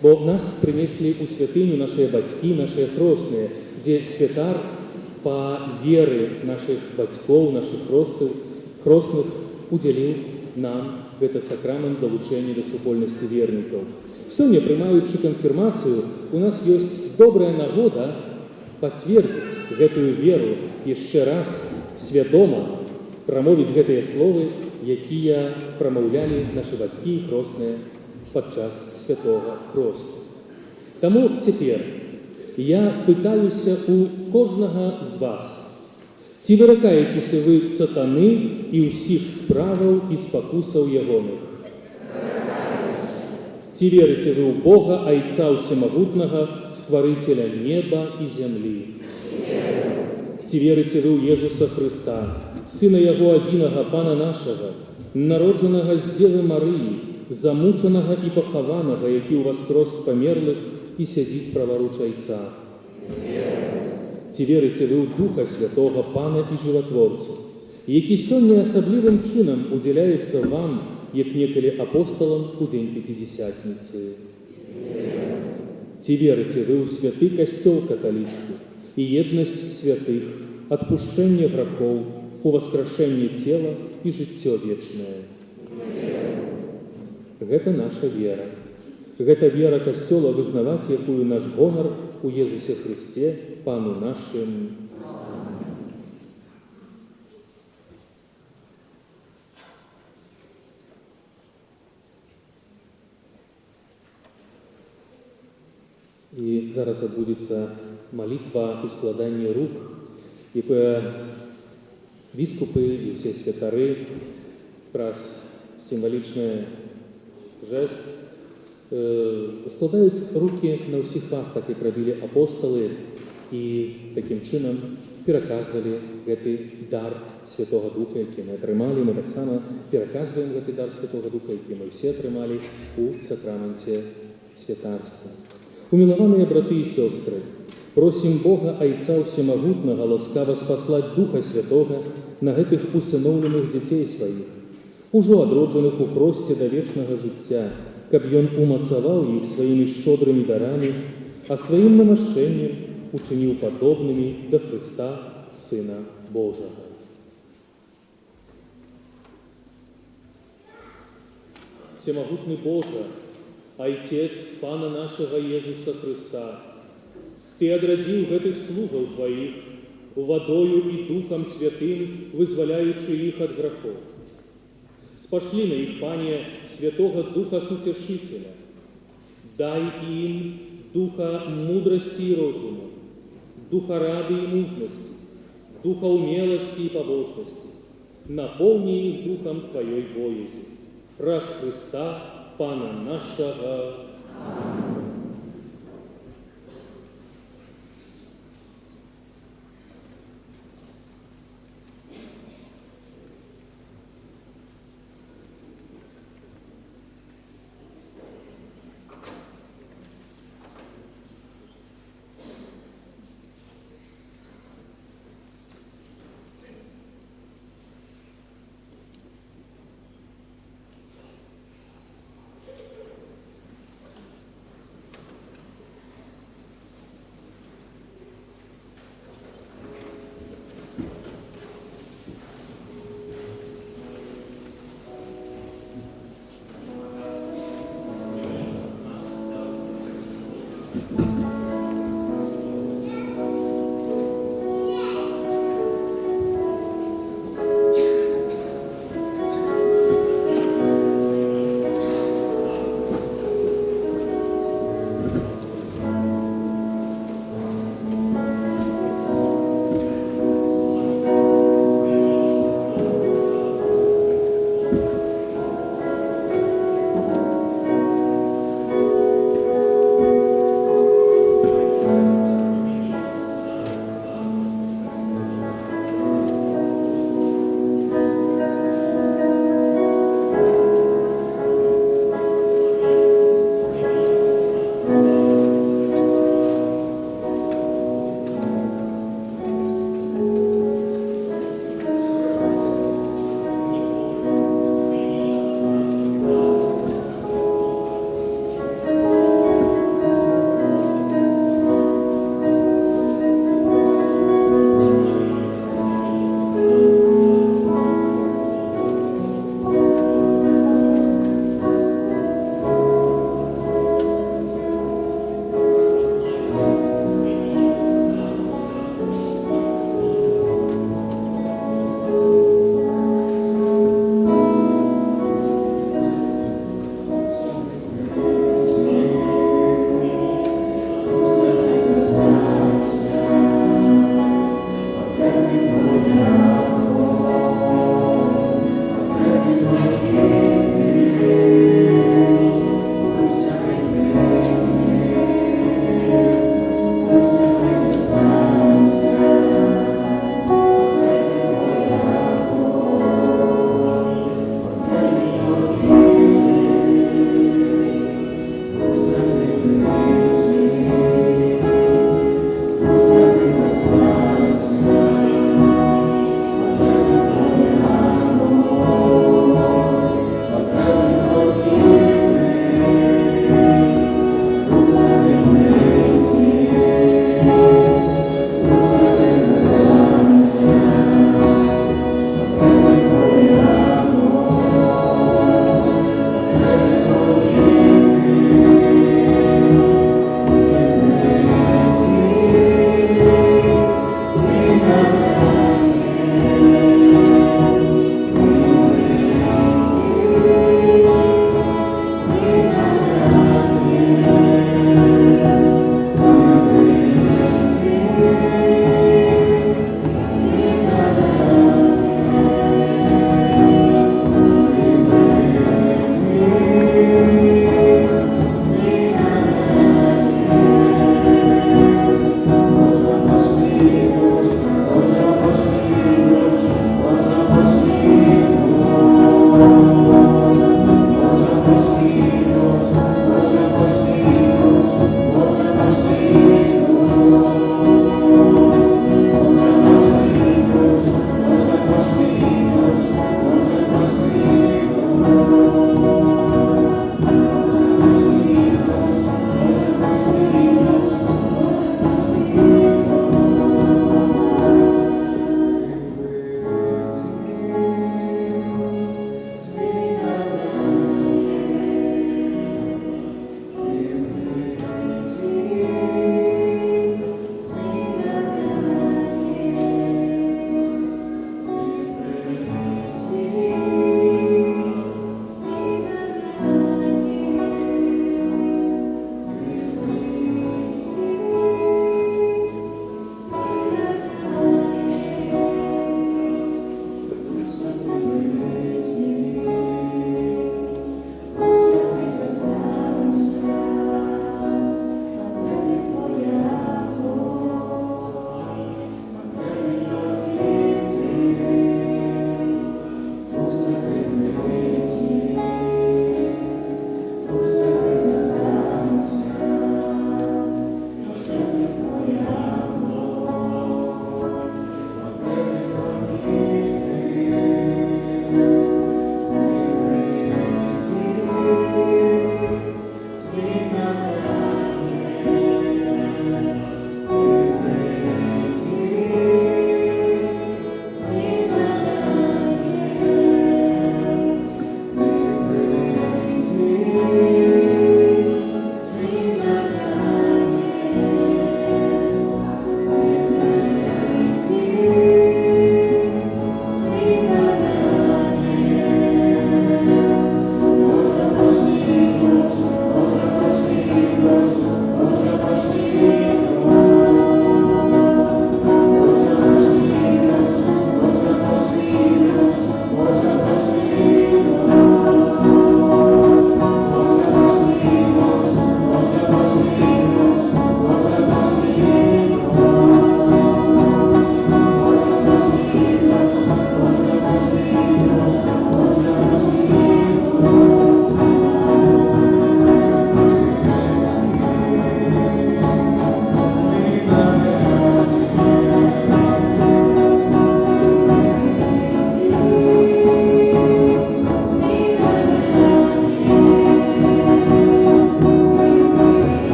бо нас прынеслі ў святыню нашыя бацькі, нашыя хросныя, дзе святар па веры нашых бацькоў, нашых хросных удзяліў нам гэта сакрамент далучэння да супольнасці вернікаў. Сёння, прымаючы канфірмацыю, у нас ёсць добрая нагода пацвердзіць гэтую веру яшчэ раз свядома, прамовіць гэтыя словы, якія прамаўлялі нашы бацькі і хросныя падчас святога хросту. Таму цяпер я пытаюся у кожнага з вас: ці выракаецеся вы сатаны і ўсіх справаў і спакусаў ягоных? Ці Ці верите вы ў Бога, Айца Усемагутнага, Стварыцеля неба і зямлі? Ці верите вы ў Езуса Христа, Сына Яго адзінага Пана нашага, народжанага з Дзевы Марыі, замучанага і пахаванага, які ўваскрос з памерлых і сядзіць праваруч Айца? Ці верите вы ў Духа Святога, Пана і Жыватворцу, які сёння асаблівым чынам удзяляецца вам, як некалі апосталам у дзень Пятидесятніцы? Ці верите вы ў святы касцёл каталіцкі і еднасць святых, адпушчэнне грахоў, уваскрашэнне цела і жыццё вечнае? Гэта наша вера. Гэта вера касцёла, вызнаваць якую наш гонар у Езусе Христе, Пану нашым. І зараз адбудзецца малітва ў складанні рук, якое біскупы і ўсе святары праз сімвалічны жэст ускладаюць рукі на ўсіх вас, так як рабілі апосталы, і такім чынам пераказвалі гэты дар Святога Духа, які мы атрымалі. Мы таксама пераказваем гэты дар Святога Духа, які мы ўсе атрымалі ў сакраменце святарства. Умілаваныя браты і сёстры, просім Бога Айца Усемагутнага ласкава спаслаць Духа Святога на гэтых усыноўленых дзяцей сваіх, ужо адроджаных у хросце да вечнага жыцця, каб Ён умацаваў іх сваімі шчодрымі дарамі, а сваім намашчэннем учыніў падобнымі да Хрыста, Сына Божага. Всемогутный Боже, Отец Пана нашего Иисуса Христа, Ты одрадил гэтых слугаў Твоих водою и Духом Святым, вызволяючи их от грехов. Спошли на их, Пане, Святого Духа Сутешителя. Дай им Духа мудрости и разума, Духа рады и мужности, Духа умелости и побожности. Наполни их Духом Твоей боязни. Раз Христа, Пана нашего.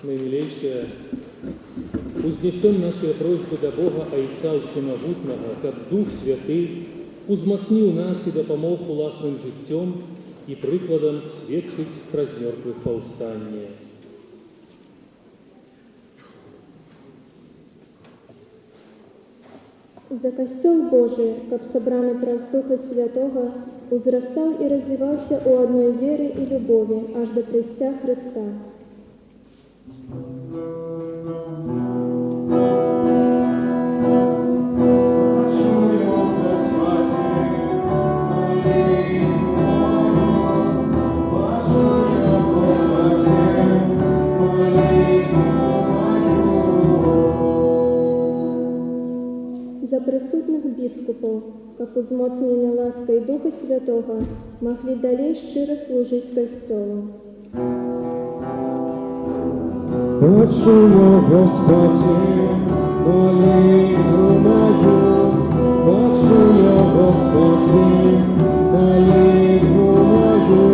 наимилейшее, узнесем наши просьбы до Бога Отца Всемогутного, как Дух Святый узмацнил нас и допомог уласным життем и прикладом свідчить про змертвых повстання. За касцёл Божий, каб собраны праз Духа Святого, узрастал и развивался у одной веры и любови, аж до прийстя Христа. За присутных біскупов, как узмоцнені лаской Духа Святого, могли далей щиро служить Костелу. Почуя, Господи, молитву мою, почуя, Господи, молитву мою.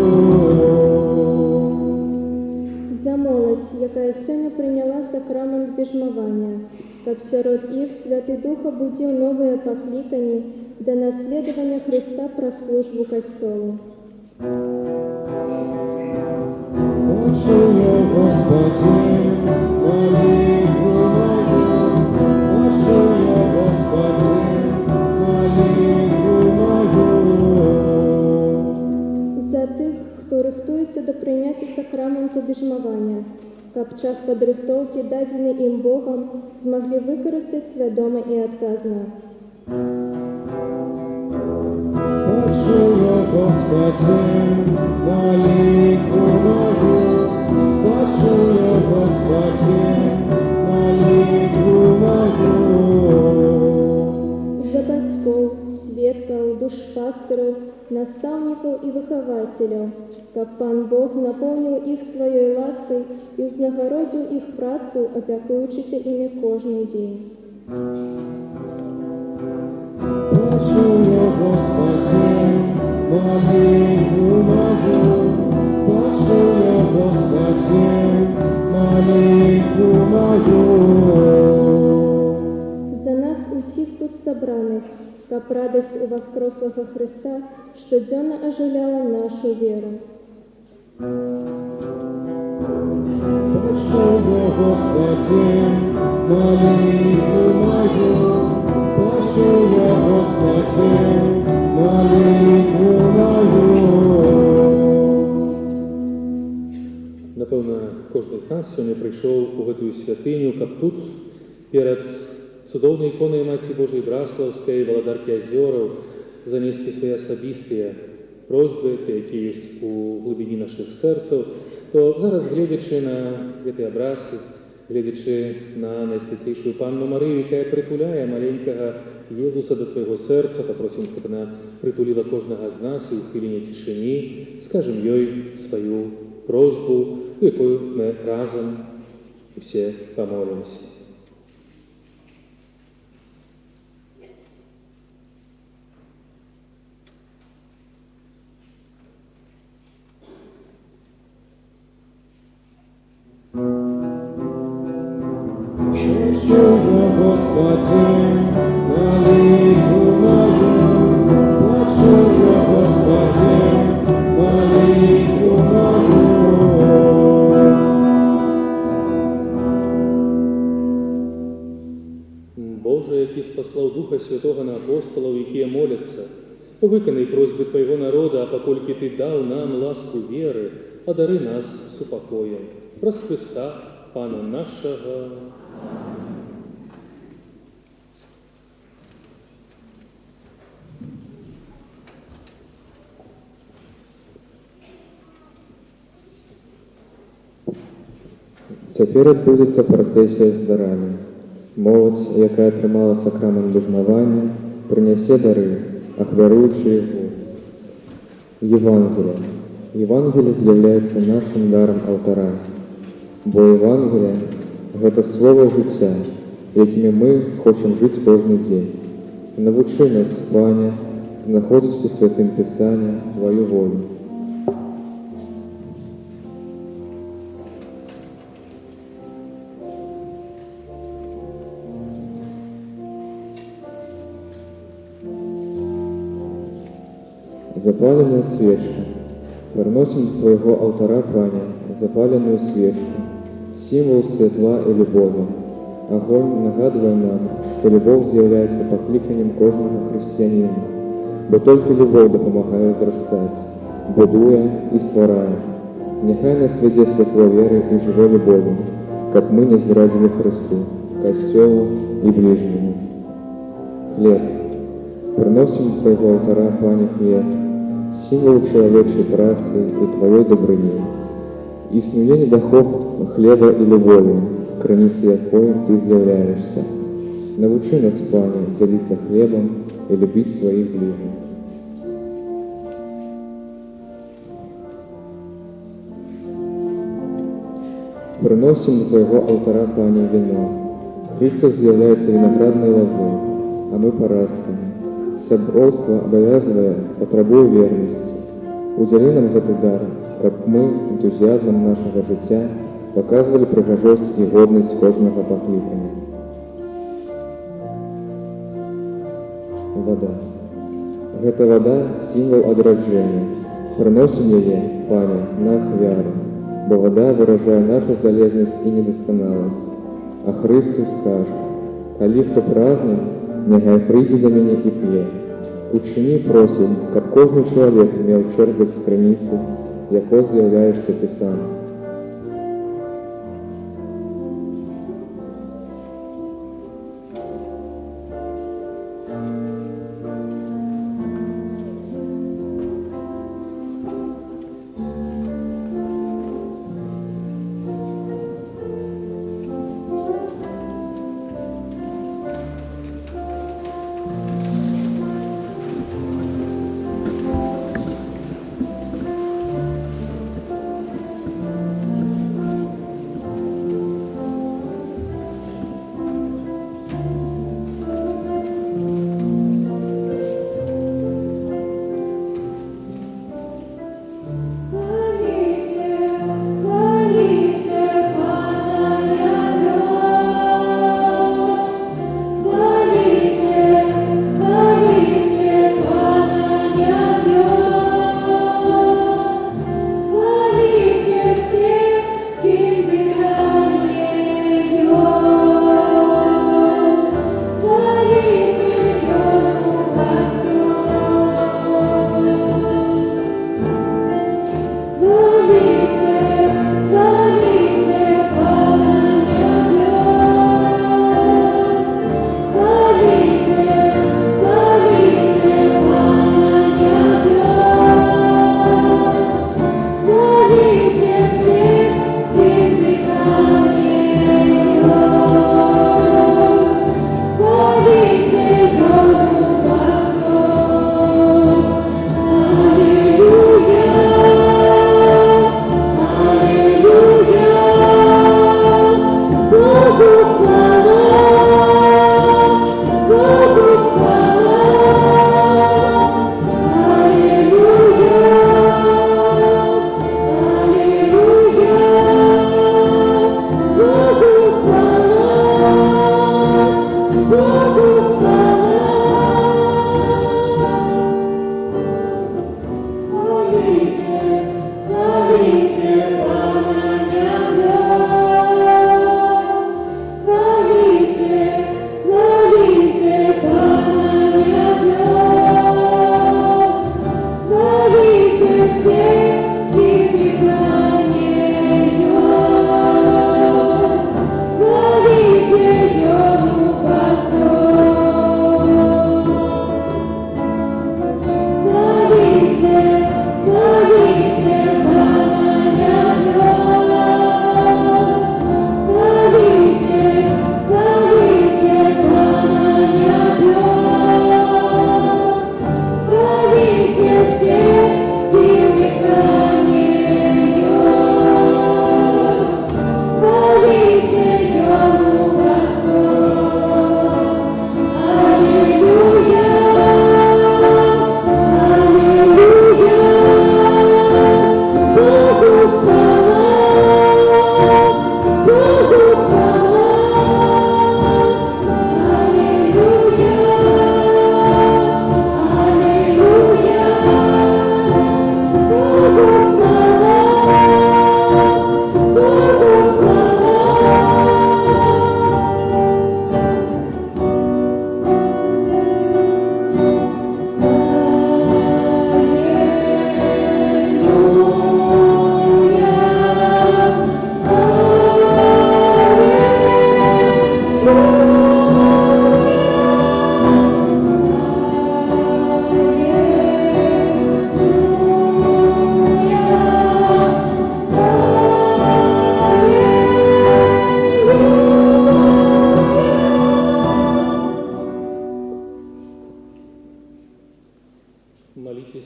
За молодь, якая сёння прыняла сакрамент бежмавання, каб сярод іх Святы Дух обудил новые покликания до наследования Христа про службу Костелу. Почуя, Господи, молитву мою, почуя, Господи, молитву мою. За тых, хто рыхтуецца до прыняцця сакраменту бежмавання, каб час падрыхтоўкі, дадзены ім Богам, змаглі выкарыстаць свядома і адказна. Почуя, Господи, молитву мою, почуя, Господи, молитву мою. За бацькоў, сведкаў, душпастыраў, настаўнікаў і выхавацеляў, каб Пан Бог напоўніў іх сваёй ласкай і ўзнагародзіў іх працу, апякуючыся імі кожны дзень. Почуя, Господи, молитву мою, почуя, Господи, молитву мою. За нас усіх тут сабраных, каб радасць у воскрослага Христа штодзённа ажыўляла нашу веру. Почуя, Господи, молитву мою, почуя, Господи, молитву мою. Напевно, кожен з нас сьогодні прийшов у гэтую святиню, каб тут перед цудоўнай іконай Маці Божай Браслаўскай, валадаркі азёраў, занесці свае асабістыя просьбы, якія ёсць у глыбіні нашых сэрцаў, то зараз, гледзячы на гэтыя абразы, гледзячы на найсвяцейшую Панну Марыю, якая прытуляе маленькага Езуса да свайго сэрца, папросім, каб яна прытуліла кожнага з нас і ў хвіліне цішыні скажам ёй сваю просьбу, у якую мы разам усе памолімся. Почуя, Господи, молитву мою, почуя, Господи, молитву мою. Боже, які спаслаў Духа Святого на апостолаў, якія моляцца, выканай просьбы Твайго народа, а паколькі Ты даў нам ласку веры, адары нас супакоем. Праз Христа, Пана нашага. Цяпер адбудзецца працэсія з дарамі. Моладзь, якая атрымала сакрамент бежмавання, прынясе дары, ахвяруючы яго. Евангелие. Евангелие з'яўляецца нашым дарам алтара, бо Евангелие – гэта слова жыцця, якімі мы хочам жыць кожны дзень. Навучы нас, Пане, знаходзіць у Святым Пісанні Тваю волю. запаленная свечка. Приносим до Твоего алтаря, Пане, запаленную свечку, символ светла и любови. Огонь нагадыває нам, що любов з'являється покликанням кожного християнина, бо тільки любов допомагає зростати, будує і створяє. Нехай нас веде світло віри і живої любові, як ми не зрадили Христу, Костелу і ближнему. Хлеб. Приносим до Твоего алтаря, Пане, хлеб, символ человечей працы и Твоей добрыни. Існує недохоп хлеба і любові, краниці якої Ти з'являєшся. Навчи нас, Пане, ділитися хлібом і любити своїх ближніх. Приносим до Твоего алтаря, Пане, вино. Христос з'являється виноградной лозой, а мы парастками. Собратство обов'язує, потребує вірності. Удели нам этот дар, как мы энтузиазмом нашего життя показывали пригожость и годность кожного покликання. Вода. Гэта вода – символ одраджения. Приносим ее, Пане, на ахвяру, бо вода выражает нашу залежность и недосконалость. А Христос скаже: «Коли хто прагне, нехай прийде до меня и п'є. Учини, просим, каб кожний чоловік мав черпати з криниці, яко з'являєшся ти сам».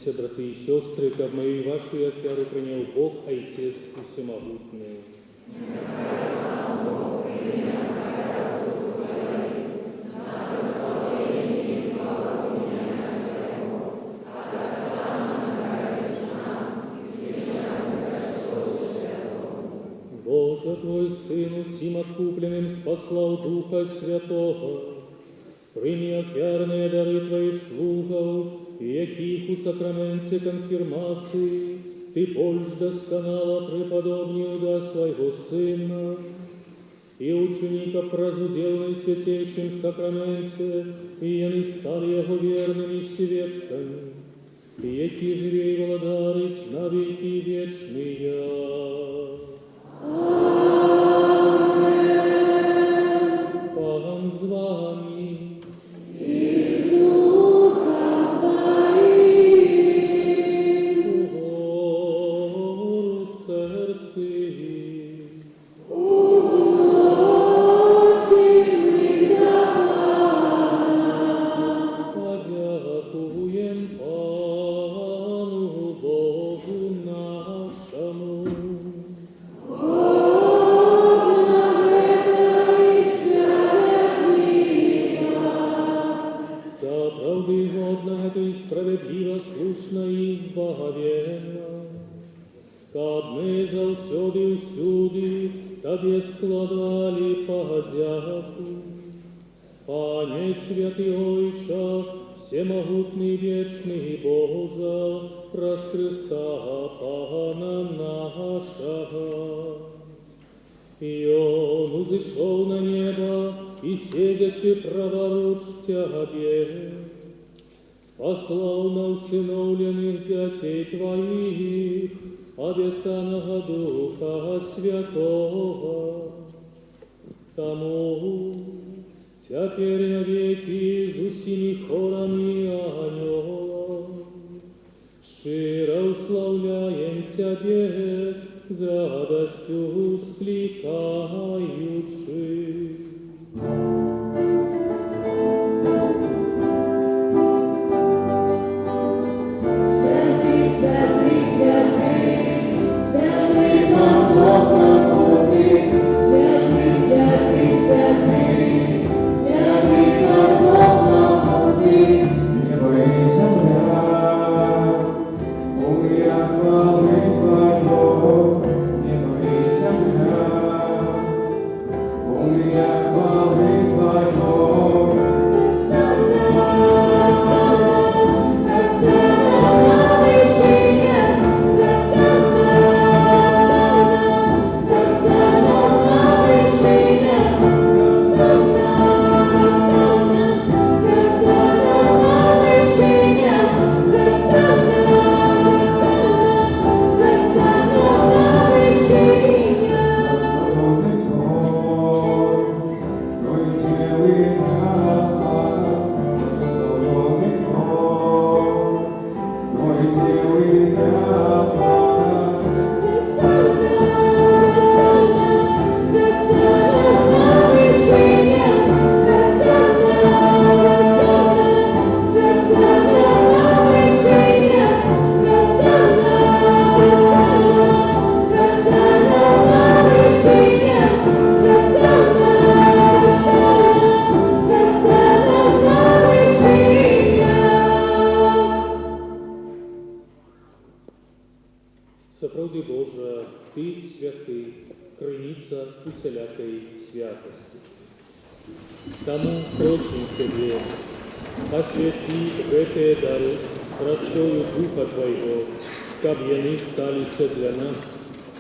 Помолимся, браты и сестры, как мою и вашу оферу принял Бог, Отец Всемогутный. Боже, Твой Сын всем откупленным спаслал Духа Святого, прими оферные дары Твоих слугов, и яких у сакраменте конфирмации Ты больше досконало преподобнее да Своего Сына, и ученика разуделной святейшим сакраменте, и они стали Его верными свидками, и яки живей владарить на веки вечные. Пан з вами. И с Духом Твоим. Угору серці. Узносим мы до Бога. Подякуєм Пану Богу нашому. Правды годна, это и справедливо, слушна и избавлена. Как мы завсёды и всюди Тебе складали подяку. Пане святый Ойче, всемогутный вечный Боже, праз Христа Пана нашего. И Он узышел на небо, и седячи праворуч Тебе, спаслал на усыновленных детей Твоих, обетованного Духа Святого. Тому теперь навеки с усими хорами ангелов щиро уславляем Тебе, с радостью скликаючи. Святый, святый, святый, святый Бог Богохульный, святый, святый, святый, святый Бог Богохульный. Небо и земля, буя хвалы Твоего, небо и земля, буя хвалы Твоего. Сапраўды Божа, Ты святы, крыніца усялякай святости. Таму просім Цябе, освяці гэтыя дары красою Духа Твайго, каб яны сталіся для нас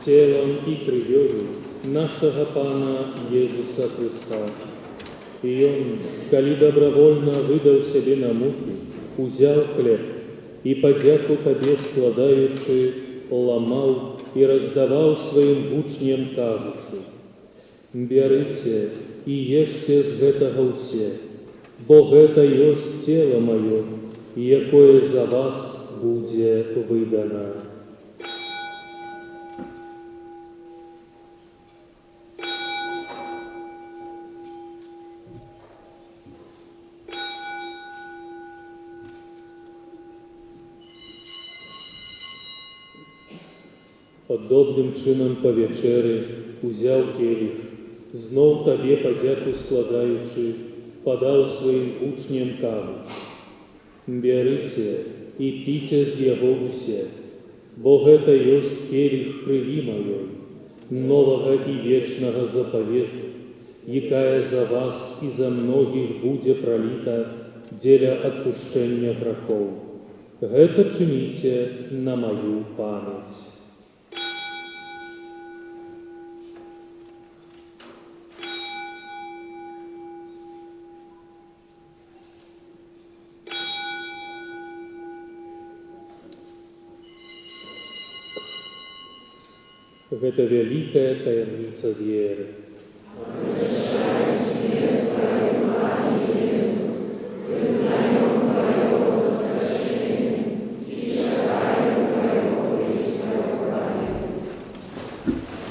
целом і крывёю нашага Пана Езуса Христа. І Ён, калі добровольно выдаў сябе на муки, узяў хлеб і падзяку Табе складаючы, ламаў і раздаваў сваім вучням, кажучы: «Бярыце і ешце з гэтага ўсе, бо гэта ёсць цела маё, якое за вас будзе выдана». Падобным чынам па вечеры узяў келіх, зноў табе падзяку складаючы, падаў сваім вучням кажучы: «Бярыце і піце з яго ўсе, бо гэта ёсць келіх крыві маёй, новага і вечнага запавету, якая за вас і за многіх будзе праліта дзеля адпушчэння грахоў. Гэта чыніце на маю памяць». Гэта вялікая таямніца веры.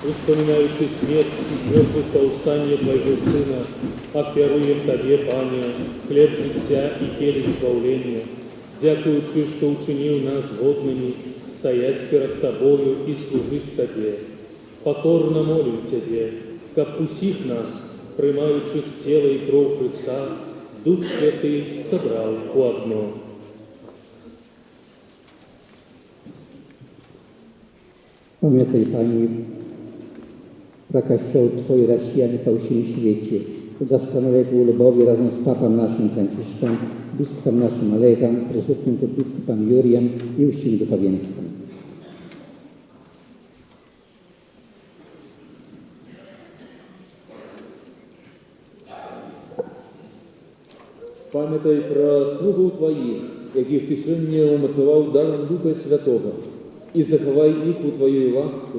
Успоминаючи смерть и мертвых повстання Твоего Сына, ахвяруем Табе, Пане, хлеб життя и келих збавлення, дякуючи, что учинил нас годными стоять перед Тобою и служить Табе. Покорно молим Тебе, как усіх нас, приймаючих тело и кров Христа, Дух Святый собрал у одно. Pamiętaj, Panie, про Kościół Twój Rosjanie po всім świecie. Udoskonalaj Go lubowi razem z papą naszym Franciszkiem, biskupem naszym Olegiem, przysługnym tu biskupem Juriem i усім duchowieństwem. Пам'ятай про слугу Твоїх, яких Ти сьогодні умацував даром Духа Святого, і заховай їх у Твоїй ласці.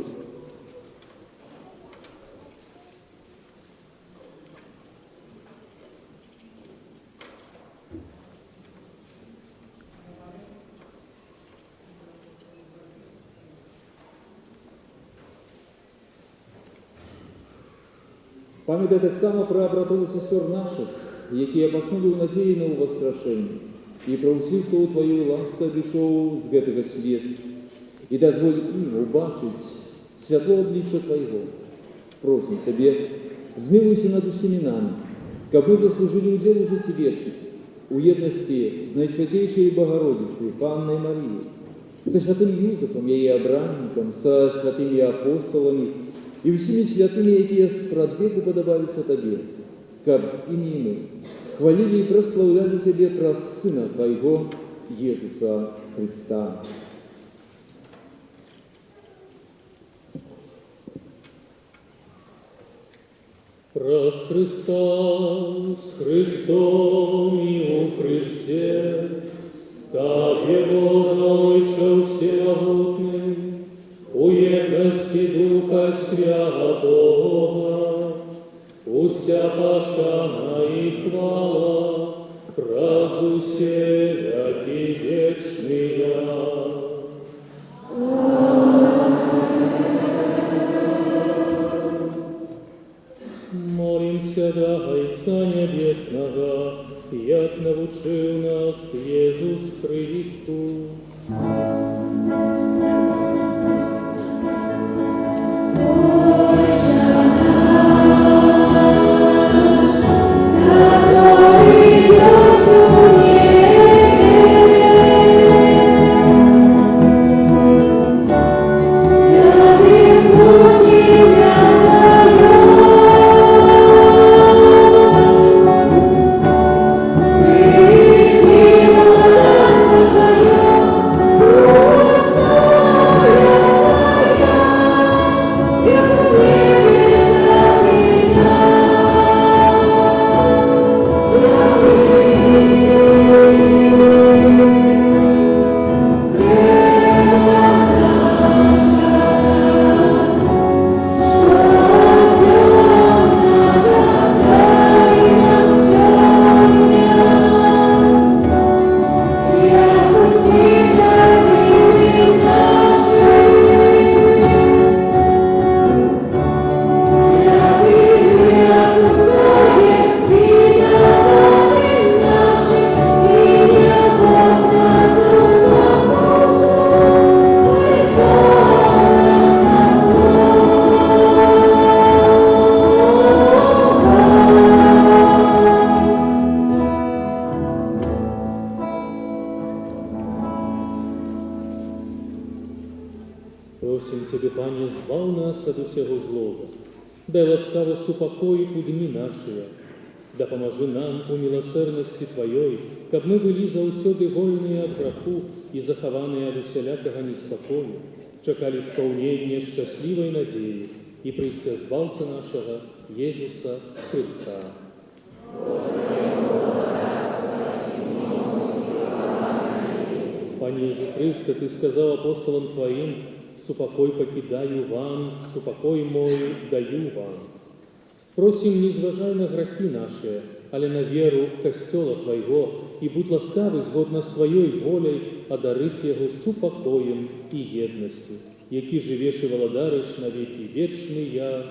Пам'ятай так само про братів і сестер наших, які опаснули у надії на воскрешення, і про всіх, хто у Твоїй ласці дійшов з гэтага світу, і дозволь їм убачить святло обличчя Твоего. Просим Тебе, змилуйся над усіми нами, как мы заслужили удел у житті вечных, у єдності з Найсвятейшей Богородицей, Панной Марією, со святым Юзефом, її обранником, со святыми апостолами и всеми святыми, які спрадвеку подобалися Тебе, как с ими мы хвалили и прославляли Тебе про Сына Твоего, Иисуса Христа. Раз Христа с Христом и у Христе, Табе, Боже, Отче всемогутный, у єдності Духа Святого, уся пошана и хвала, раз усе веки вечные. Молимся до Отца Небесного, як навчив нас Єсус Христу. Oh Тебе, Пане, звал нас от усего злого. Дай ласкаво супокоить у дни наши. Да поможи нам у милосердности Твоей, каб мы были заусёды вольные от граху и захованные от усялякого неспокою, чекали исполнения счастливой надеи и прийстя Збавца нашего, Иисуса Христа. Пане Иисус Христе, Ты сказал апостолам Твоим: «Супокой покидаю вам, супокой мой даю вам». Просим, не зважай на грехи наши, але на веру Костела Твоего, и будь ласкавый згодно с Твоей волей одарить Его супокоем и едностью, які живеш и володариш на веки вечные.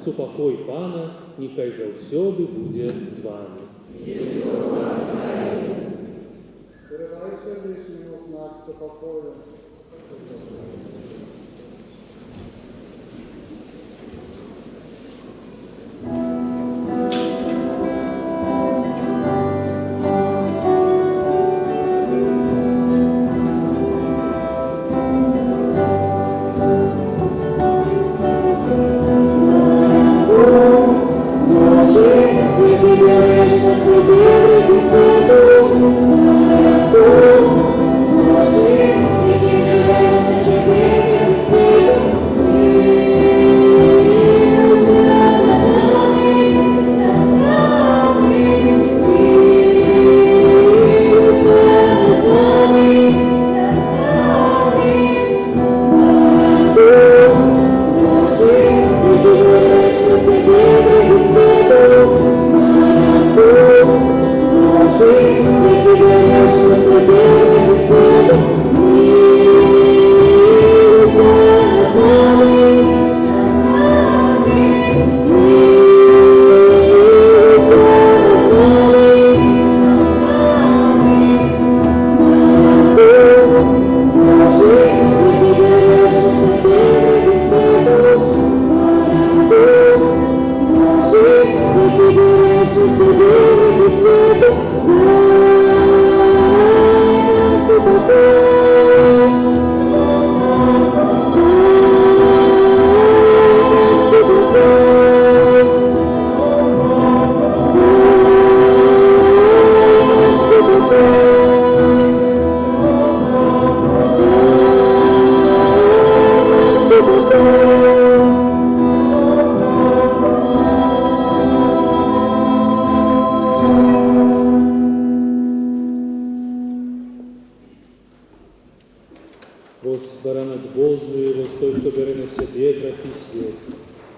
Супокой Пана, нехай завсёды буде з вами. Передай сердечному знак супокою.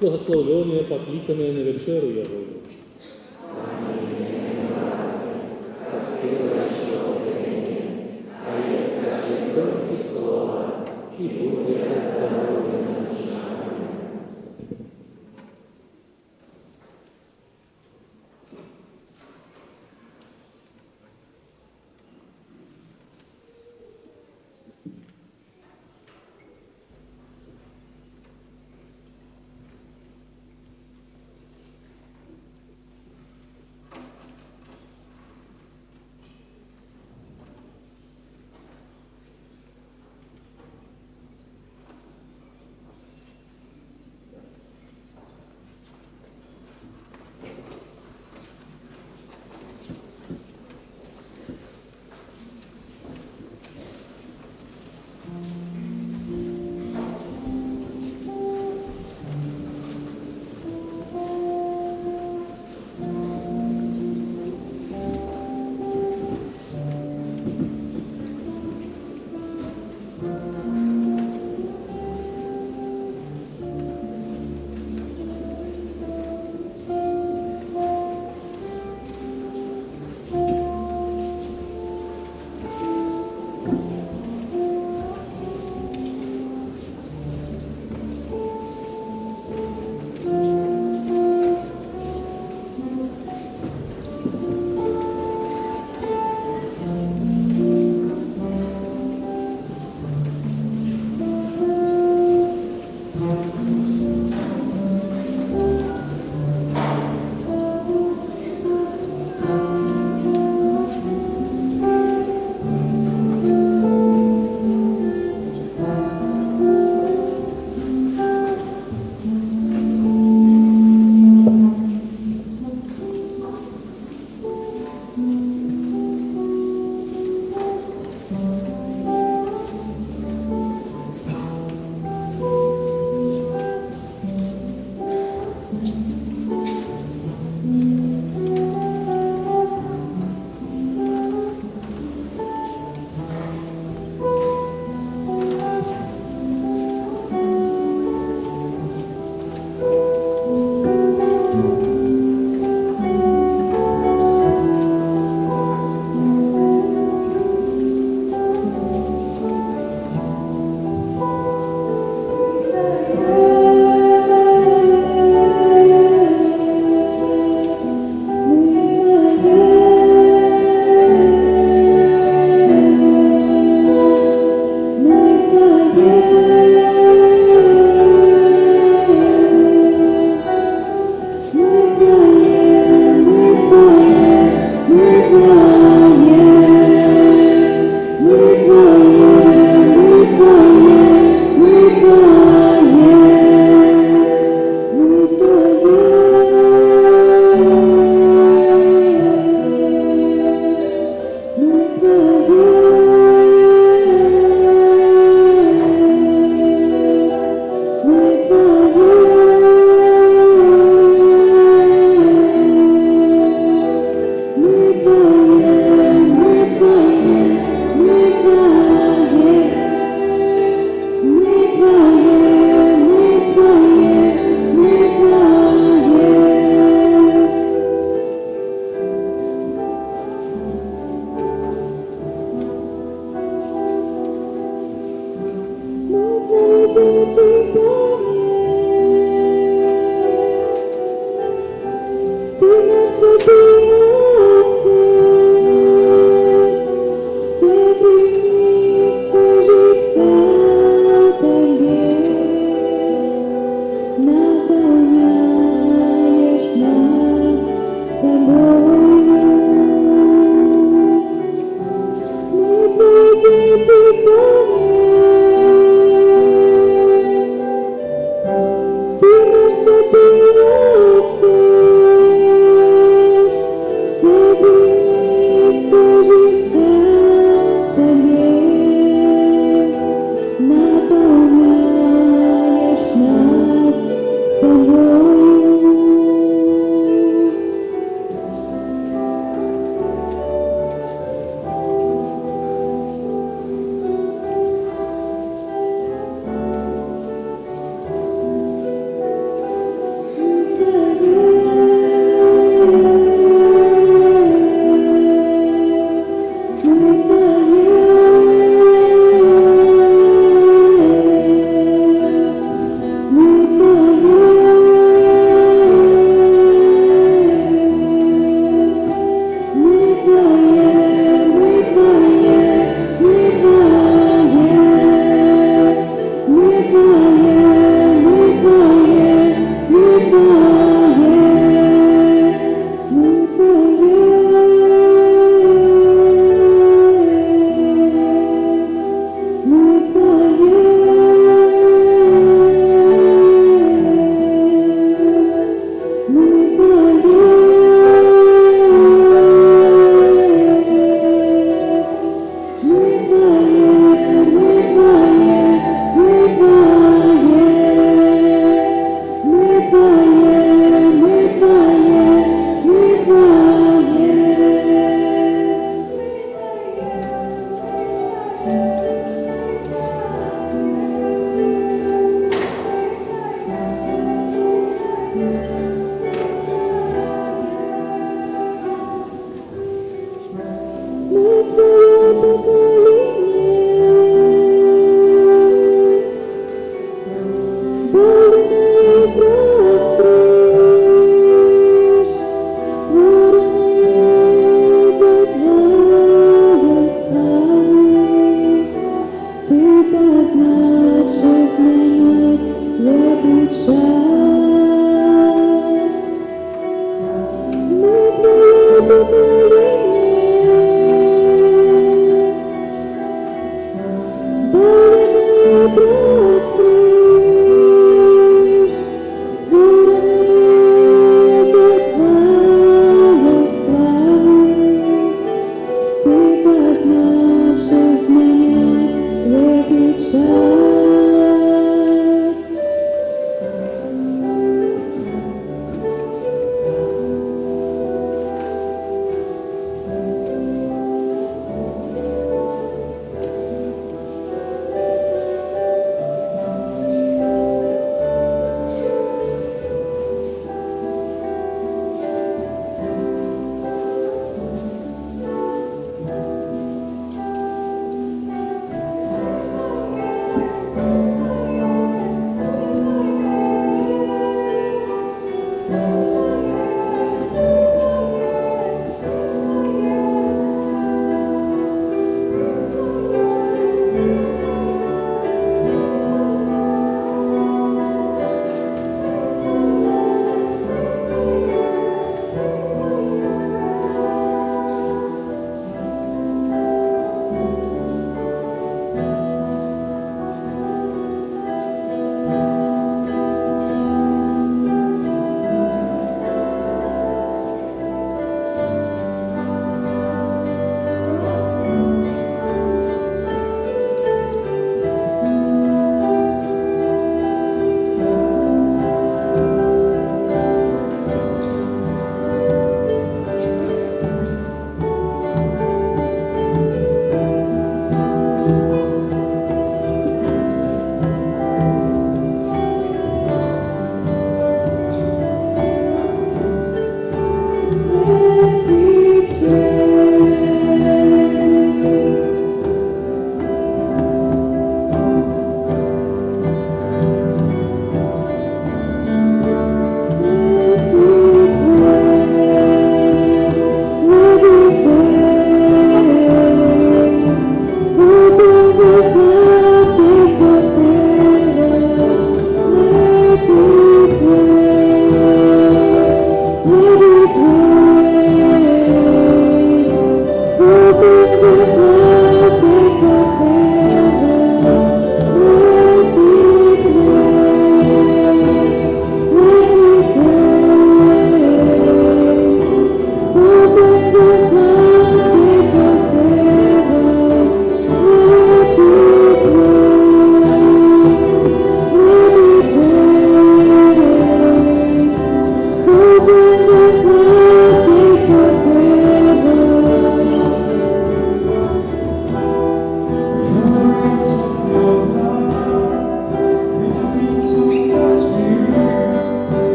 Благословленные, покликанные на вечеру Его. И будет остановлена душа.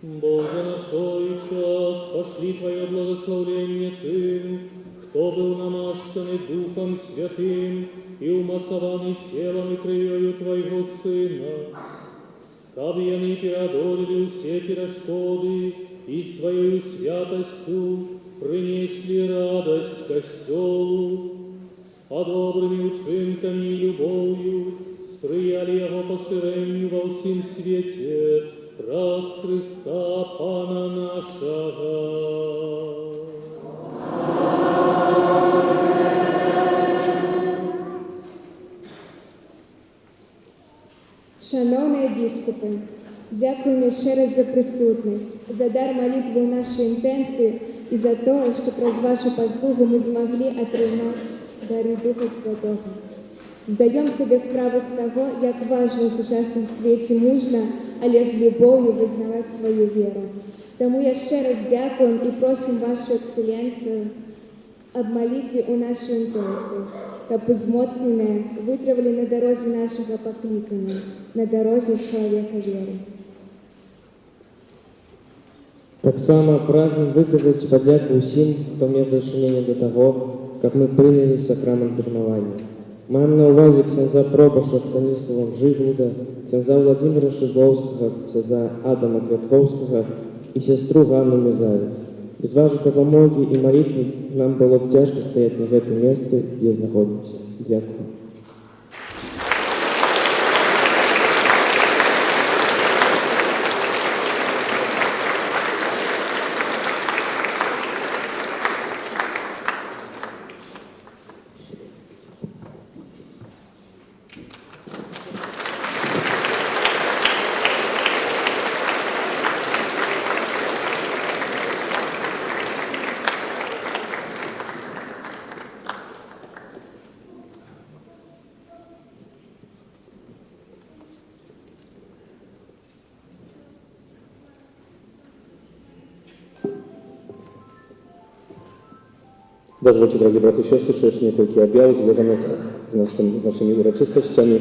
Боже наш Отче, пошли Твое благословение Тым, кто был намащенный Духом Святым и умацованный телом и кровью Твоего Сына, кабы они преодолели все перешкоды и своей святостью принесли радость костелу, а добрыми учинками и любовью сприяли его поширению во всем свете, раз Христа Пана нашего. Шановні біскупи, дякуємо ще раз за присутність, за дар молитви у нашій інтенції і за те, що через вашу послугу ми змогли отримати дари Духа Святого. Здаємо собі справу з того, як важно в сучасному світі мужно, але з любов'ю визнавати свою віру. Тому я ще раз дякую і просимо вашу екселенцію об молитві у нашій інтенції, щоб узмоцнене витривали на дорозі нашого покликання, на дорозі чоловіка віри. Так само прагнем выказать подяку усім, хто меў дачыненне до того, как мы приняли сакрамент бирмования. Маем на увазі ксяндза Пробаша Станіслава Жиглуда, ксяндза Владимира Шидловского, ксяндза Адама Квятковского и сестру Ганну Мезавец. Без вашей допомоги и молитвы нам было бы тяжко стоять на этом месте, где находимся. Дякую. Дозвольте, дорогі брати і сестри, що ще кілька об'яв, зв'язаних з нашими урочистостями,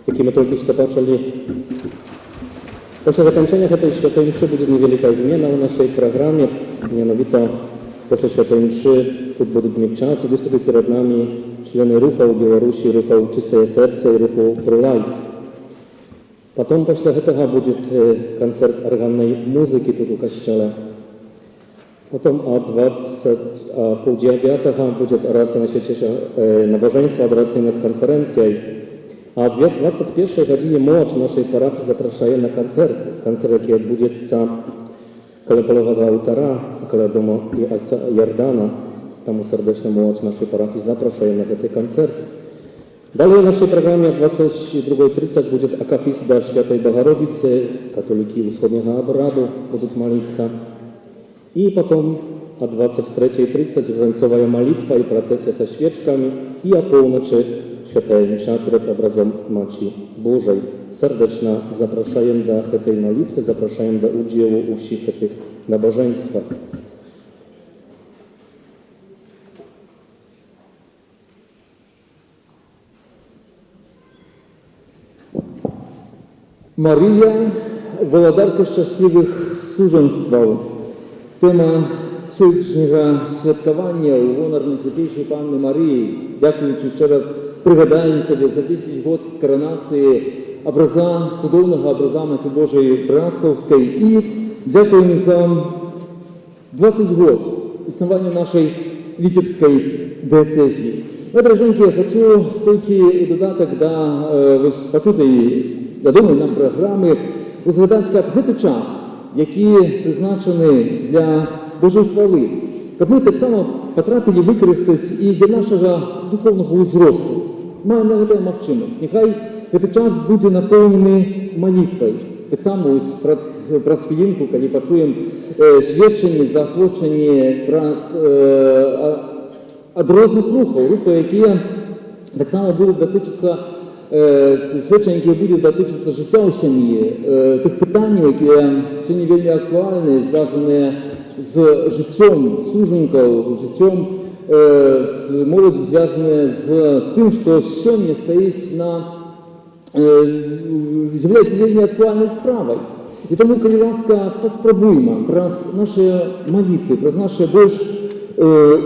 які ми тільки що почали. Після закінчення цієї святої мши буде невелика зміна у нашій програмі. Mianowito після святої мши тут будуть мати час і виступити перед нами члени руху у Білорусі, руху «Чистое серце» і руху «Пролайф». Потім після цього буде концерт органної музики тут у костелі. Потом о 20:30 будет орация на святейшее набожество, аdoracyjne z konferencją. A o 21 godzinie młodź naszej parafii zapraszaje na koncert. Koncert, jaki odbędzie się koło polowego ołtarza, koło domu ojca Jordana. Тому serdecznie młodź naszej parafii zapraszaje na ten koncert. Dalej w naszej programie o 22:30 będzie akafizda Świętej Bogorodicy. Katoliki wschodniego obradu będą modlić się. I potem o 23:30 końcowa modlitwa i procesja ze świeczkami i o północy święta msza przed obrazem Matki Bożej. Serdecznie zapraszam do tej modlitwy, zapraszam do udziału u wszystkich tych nabożeństwach. Марія, володарка щасливих суженств. Тема сьогоднішнього святкування у гонор Найсвятейшої Панни Марії, дякуючи ще раз, пригадаємо собі за 10 років коронації образа, судовного образа Матері Божої Брасовської і дякуємо за 20 років існування нашої Витебської диецезії. Дорогенькі, я хочу тільки додаток до почутої, я думаю, нам програми, згадати, як цей час, які призначені для Божої хвали, щоб ми так само потрапили використати і для нашого духовного узросту. Маємо на це можливість. Нехай цей час буде наповнений молитвою. Так само ось про хвилинку, коли почуємо свідчення, заохочення від різних рухів, які так само будуть дотичитися свідчення, які будуть дотичитися життя у сім'ї, тих питань, які сьогодні вельми актуальні, зв'язані з життям суженків, життям молоді, зв'язані з тим, що сьогодні стоїть являється вельми актуальною справою. І тому, коли ласка, паспрабуйма праз наші молитви, праз наші більш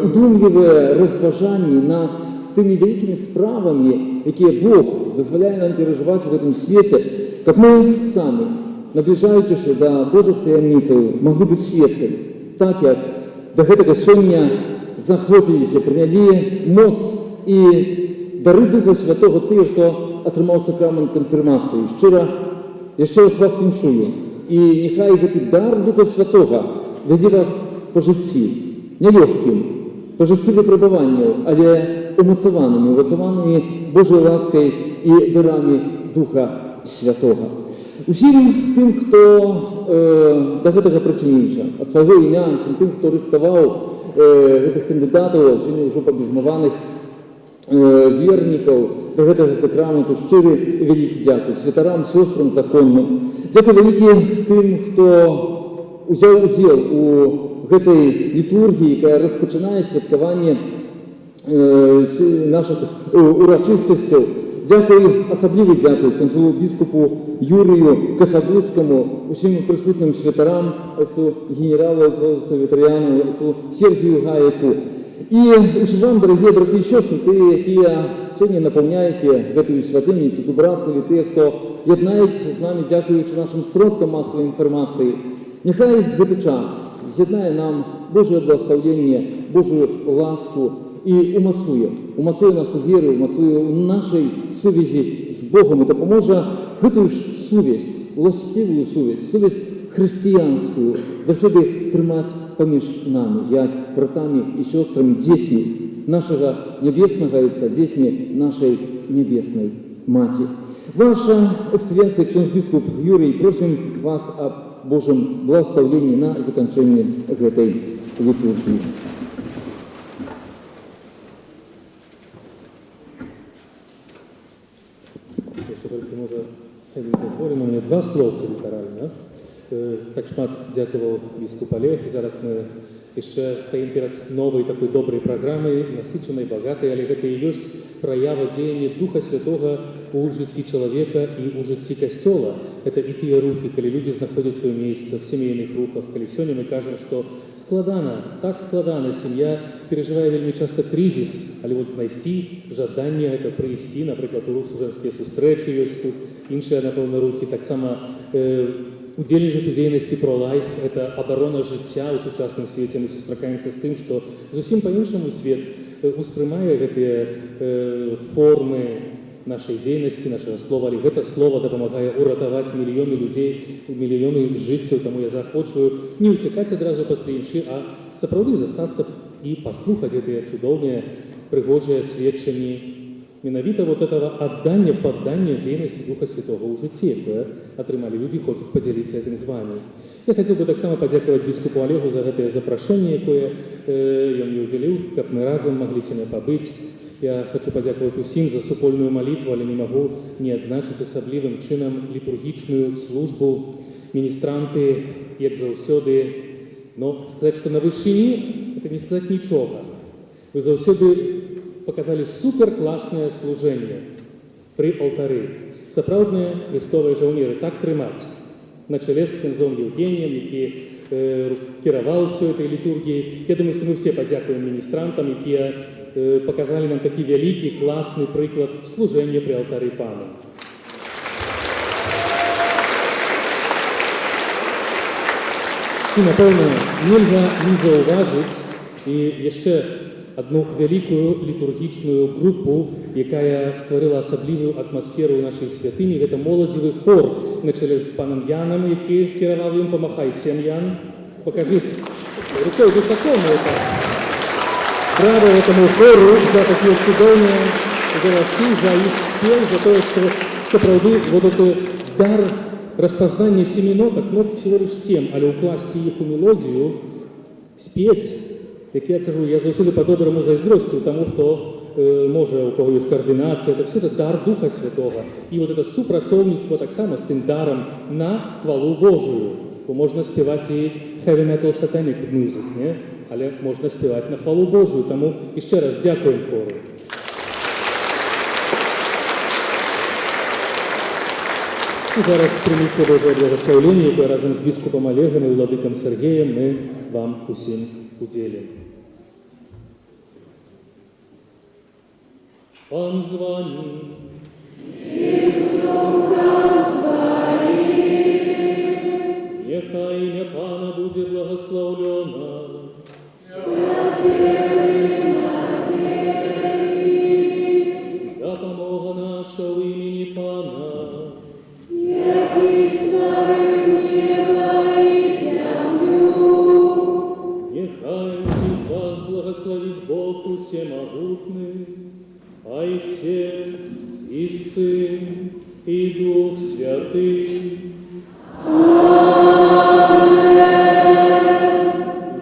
удумливі розважання над тими великими справами, які Бог дозволяє нам переживати в цьому світі, як ми самі, наближаючись до Божих таємниць, могли бути свідками, так як до гэтага сёння захопіліся, прыняли моц і дары Духа Святого тых, хто атрымаў сакрамент канфірмацыі. Шчыра яшчэ раз вас віншую. І нехай гэты дар Духа Святого вядзе вас па жыцці, нелёгкім, па жыцці выпрабаванняў, але умацаванымі Божай ласкай і дарамі Духа Святого. Усім тым, хто да гэтага прычыніўся, ад свайго імя, усім тым, хто рыхтаваў гэтых кандыдатаў, сёння ўжо пабезнаваных вернікаў да гэтага сакраменту, шчыры і вялікі дзякуй святарам, сёстрам законным. Дзякуй вялікі тым, хто узяў удзел у гэтай літургіі, якая распачынае святкаванне наших урачыстасцяў. Дзякуй, асаблівы дзякуй ксяндзу біскупу Юрію Касагуцкаму, усім прысутным святарам, отцу генералу, отцу Вітрыяну, отцу Сергію Гаеку. І усім вам, дарагія браты і сёстры, тыя, якія сёння напаўняеце гэтую святыню, тут убраславі, тыя, хто яднаецеся з намі, дзякуючы нашым сродкам масавай інфармацыі. Няхай гэты час з'яднае нам Божае благословенне, Божую ласку і умацуе нашу веру, умацуе ў нашай сувязі з Богом і дапаможа гэтую ж сувязь, уласцівую сувязь хрысціянскую заўсёды трымаць паміж намі, як братамі і сёстрамі, дзецьмі нашага нябеснага Отца, дзецьмі нашай нябеснай Маці. Ваша эксцэлленцыя, ксёндз-біскуп Юрий, просім вас аб Божым благословенні на заканчэнне гэтай літургіі. Jeszcze tylko może pozwoli mnie dwa słowce literalne. Tak szmat dziękował biskup Олег. I zaraz my jeszcze stoimy przed nowej takiej dobrej програмой, насыщенной, богатой, ale это и есть проява деяния Духа Святого у житті человека и у житті Костела. Это и те рухи, когда люди находят свое место в семейных рухах. Когда сегодня мы кажем, что складана, так складана семья, переживая вельми часто кризис, але вот знайти жадание это провести, например, у рух женские сустречи есть тут, іншие, напевно, рухи, так само удзельнічаць у дзейнасці про-лайф, это абарона жыцця ў сучасным свеце. Мы сустракаемся з тым, што зусім па-іншаму свет успрымае гэтыя формы нашай дзейнасці, нашага слова, але гэта слова дапамагае уратаваць мільёны людзей, мільёны жыццяў, таму я захочу не ўцякаць адразу пасля імшы, а сапраўды застацца і паслухаць гэтыя цудоўныя прыгожыя сведчанні менавіта вот этого отдания, поддания деятельности Духа Святого у житті, якое атрымалі люди, хочуць подзяліцца этим з вами. Я хотел бы так само подякаваць біскупу Олегу за гэтае запрашэнне, якое ён мне удзяліў, каб мы разам маглі сёння пабыць. Я хочу падзякаваць усім за супольную молитву, але не магу не адзначыць асаблівым чынам літургічную службу. Міністранты, як заўсёды, но сказаць, што на вышыні, это не сказаць нічога. Вы заўсёды показали супер-классное служение при алтары. Сапраўдныя христовыя жаўнеры, так трымаць. На чале з ксяндзом Евгением, які кіраваў всё этой літургіяй. Я думаю, што мы все падзякуем міністрантам, якія показали нам такі вялікі, класны прыклад служэння при алтары Пана. І, напэўна, нельга не заўважыць і яшчэ одну вялікую літургічную групу, якая стварыла асаблівую атмасферу ў нашай святыні. Гэта моладзевы хор на чале з панам Яном, які кіраваў ім. Помахай всем, Ян. Покажи рукой высоко, это. Браво этому хору за такие чудовные голосы, за их спев, за то, что сапраўды вот этот дар распознания 7 нот, нот всего лишь 7, але укласти их у мелодию, спеть. Як я кажу, я заўсёды по-доброму зайздросцю тому, хто може, у кого есть координация, это все это дар Духа Святого. И вот это супрацоўніцтва так само с тым даром на хвалу Божию. Бо можна спевать и heavy metal satanic music, не? Але можна спевать на хвалу Божию. Тому еще раз дякуем хору. І зараз прийміть Боже благословення, яке разом з біскупом Олегом і владиком Сергієм ми вам усім уділимо. Пан з вами. Нехай ім'я Пана буде благословлено. Допомога наша в імені Пана. Нехай всіх вас благословить Бог усемогутний, Отец и Сын и Дух Святый.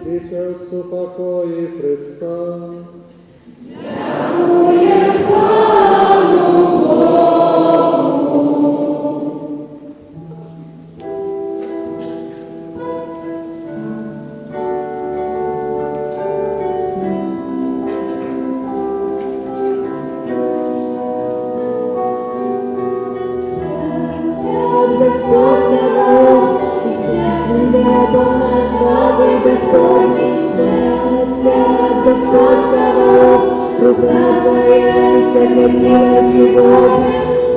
Идите в супокое Христа. Господь Саваоф, и вся земля полна славы Господней. Свят, свят, Господь Саваоф, рука Твоя сократила сегодня.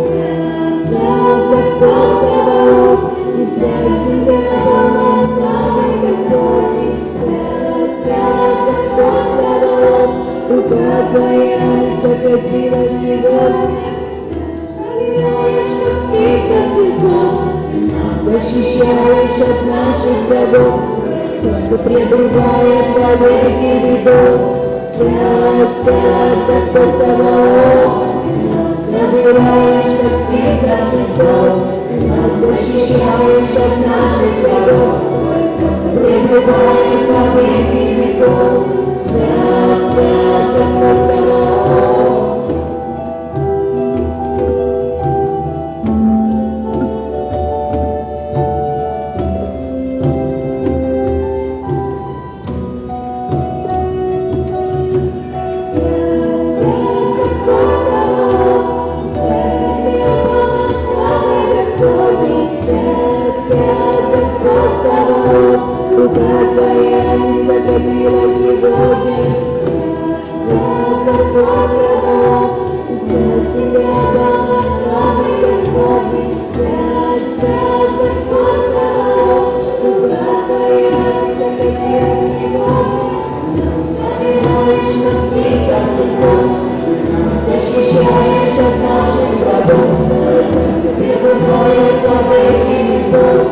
Свят, свят, Господь Саваоф, и вся земля полна славы Господней. Свят, свят, Господь Саваоф, рука Твоя сократила сегодня. Защищаешь от наших врагов, Царство пребывает во веки веков. Свят, свят, Господь Саваоф, нас собираешь, как птиц от птенцов, нас защищаешь от наших врагов, Царство пребывает во веки веков. Свят, свят, Господь Саваоф. Рука Твоя не сократила сегодня. Свят Господь Саваоф, вся земля полна славы Господней. Свят, свят Господь Саваоф, рука Твоя не сократила сегодня. Нас собираешь, как птиц от птенцов, нас защищаешь от наших врагов. Твое царство пребывает во веки веков.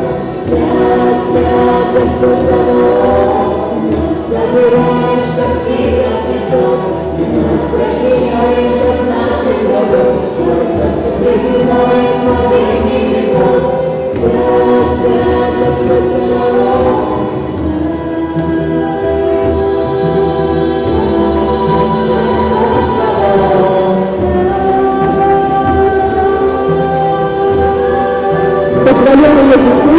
Свят, свят, Господь Саваоф, нас собираешь, как птиц от птенцов, нас защищаешь от наших врагов. Твое царство пребывает во веки веков. Свят, свят, Господь Саваоф. Похваленный Иисус